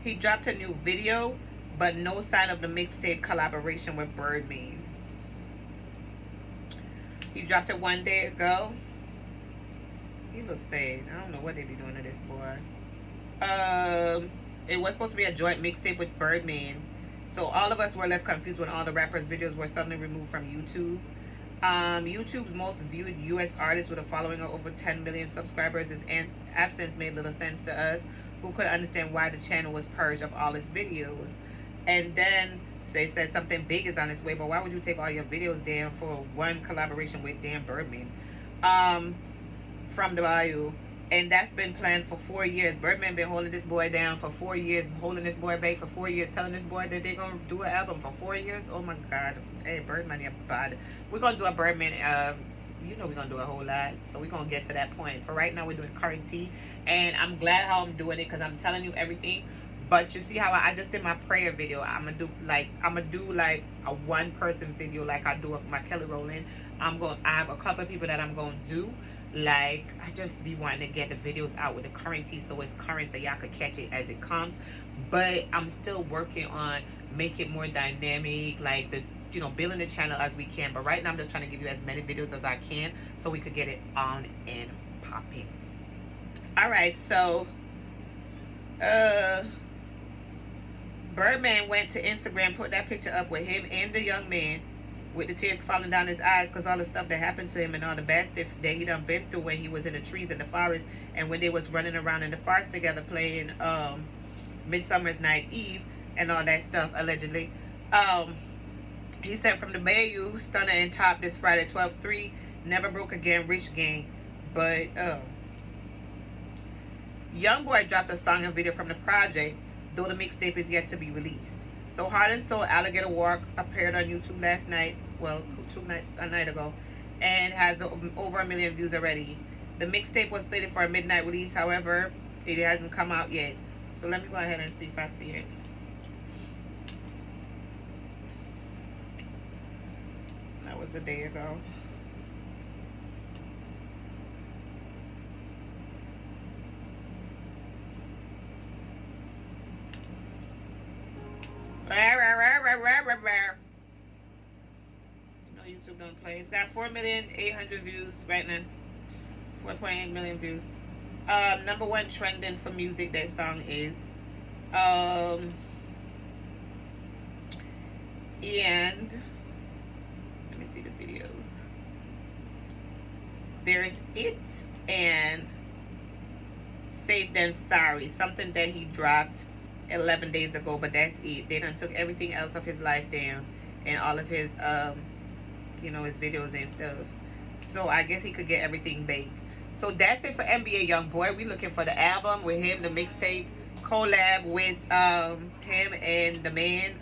he dropped a new video, but no sign of the mixtape collaboration with Birdman. He dropped it 1 day ago. He looks sad. I don't know what they be doing to this boy. It was supposed to be a joint mixtape with Birdman. So all of us were left confused when all the rappers' videos were suddenly removed from YouTube. YouTube's most viewed U.S. artist with a following of over 10 million subscribers, his absence made little sense to us, who could understand why the channel was purged of all its videos. And then they said something big is on its way, but why would you take all your videos down for one collaboration with Dan Birdman from the Bayou? And that's been planned for 4 years. Birdman been holding this boy down for 4 years, holding this boy back for 4 years, telling this boy that they're going to do an album for 4 years. Oh my God. Hey, Birdman, you're bad. We're going to do a Birdman, you know we're going to do a whole lot. So we're going to get to that point. For right now, we're doing current tea. And I'm glad how I'm doing it because I'm telling you everything. But you see how I just did my prayer video. I'm gonna do like a one person video like I do with my Kelly Rowland. I have a couple of people that I'm gonna do. Like I just be wanting to get the videos out with the current tea so it's current so y'all could catch it as it comes. But I'm still working on making it more dynamic, like building the channel as we can. But right now I'm just trying to give you as many videos as I can so we could get it on and popping. Alright, so Birdman went to Instagram, put that picture up with him and the young man with the tears falling down his eyes because all the stuff that happened to him and all the bad stuff that he done been through when he was in the trees in the forest and when they was running around in the forest together playing Midsummer's Night Eve and all that stuff allegedly. He said from the Bayou, Stunner and Top this Friday 12/3, Never Broke Again, Rich Gang. But Youngboy dropped a song and video from the project, though the mixtape is yet to be released. So Heart and Soul Alligator Walk appeared on YouTube last night, well, a night ago, and has over 1 million views already. The mixtape was slated for a midnight release, however, it hasn't come out yet. So let me go ahead and see if I see it. That was a day ago. No, YouTube don't play. It's got 4,800,000 views right now. 4.8 million views. Number one trending for music, that song is. And let me see the videos. There's It and Saved and Sorry, something that he dropped 11 days ago, but that's it. They done took everything else of his life down and all of his his videos and stuff. So I guess he could get everything baked. So that's it for NBA Youngboy. We looking for the album with him, the mixtape, collab with him and the man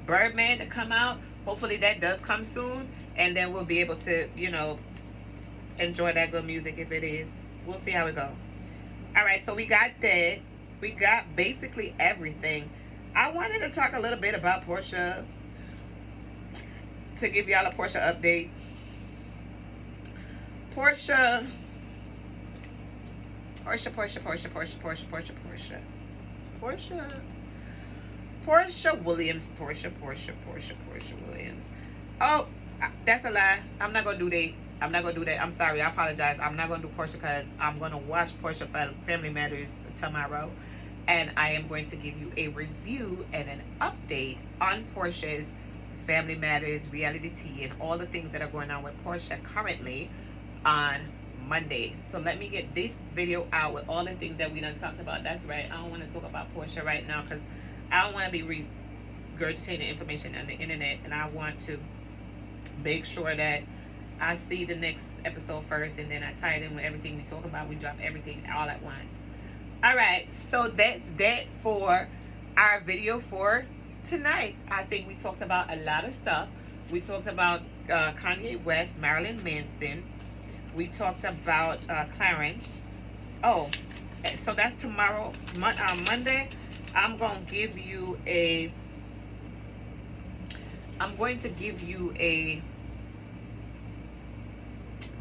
Birdman to come out. Hopefully that does come soon, and then we'll be able to, you know, enjoy that good music if it is. We'll see how it goes. All right, so we got that. We got basically everything. I wanted to talk a little bit about Portia, to give y'all a Portia update. Portia Williams. Portia Williams. Oh, that's a lie. I'm not gonna do that. I'm sorry. I apologize. I'm not gonna do Portia because I'm gonna watch Portia Family Matters tomorrow, and I am going to give you a review and an update on Portia's Family Matters reality tea and all the things that are going on with Portia currently on Monday. So let me get this video out with all the things that we done talked about. That's right. I don't want to talk about Portia right now because I don't want to be regurgitating information on the internet, and I want to make sure that I see the next episode first, and then I tie it in with everything we talk about. We drop everything all at once. All right, so that's that for our video for tonight. I think we talked about a lot of stuff. We talked about Kanye West, Marilyn Manson. We talked about Clarence. Oh, so that's tomorrow. Monday, I'm going to give you a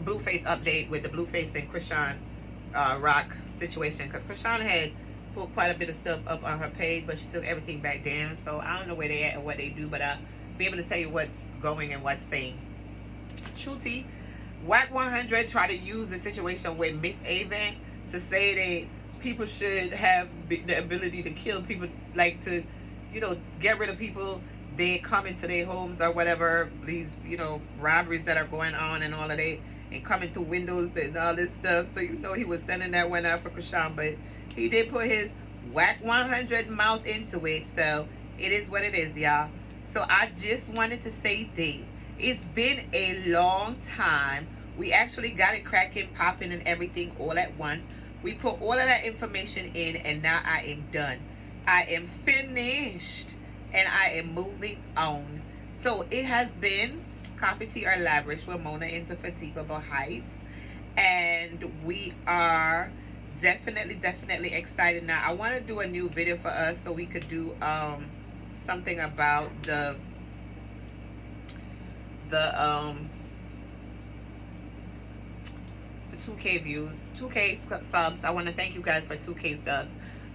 Blueface update with the Blueface and Krishan Rock situation, because Krishan had put quite a bit of stuff up on her page, but she took everything back down. So I don't know where they at and what they do, but I'll be able to tell you what's going and what's saying. Truty, Wack 100 try to use the situation with Miss Avant to say that people should have the ability to kill people, like to, you know, get rid of people. They come into their homes or whatever, these, you know, robberies that are going on and all of that, and coming through windows and all this stuff. So, you know, he was sending that one out for Krishan, but he did put his Wack 100 mouth into it. So it is what it is, y'all. So I just wanted to say that it's been a long time. We actually got it cracking, popping, and everything all at once. We put all of that information in, and now I am done. I am finished, and I am moving on. So it has been Coffee, Tea, or Lavish with Mona into Fatigable Heights, and we are definitely excited now. I want to do a new video for us so we could do something about the 2K views, 2K subs. I want to thank you guys for 2K subs.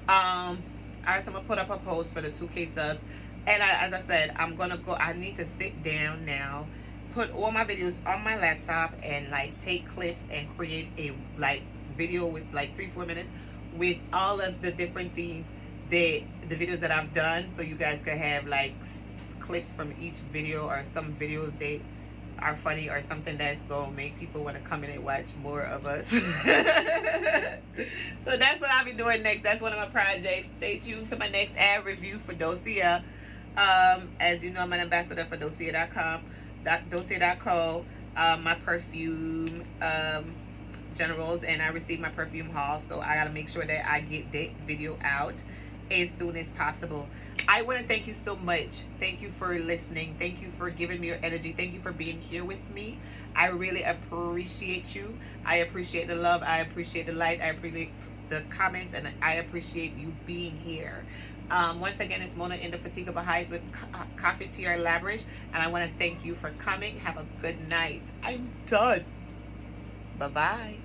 Alright, so I'm gonna put up a post for the 2K subs, and as I said, I'm gonna go. I need to sit down now, put all my videos on my laptop, and like take clips and create a like video with like 3-4 minutes with all of the different things that the videos that I've done, so you guys can have like clips from each video, or some videos that are funny, or something that's gonna make people want to come in and watch more of us. So that's what I'll be doing next. That's one of my projects. Stay tuned to my next ad review for Dosia. As you know, I'm an ambassador for Dosia.com, Dosia.co, my perfume generals, and I received my perfume haul, so I gotta make sure that I get that video out as soon as possible. I want to thank you so much. Thank you for listening. Thank you for giving me your energy. Thank you for being here with me. I really appreciate you. I appreciate the love. I appreciate the light. I appreciate the comments, and I appreciate you being here. Once again, it's Mona in the Fatigable Heights with Coffee, Tea, or Lavish, and I want to thank you for coming. Have a good night. I'm done. Bye-bye.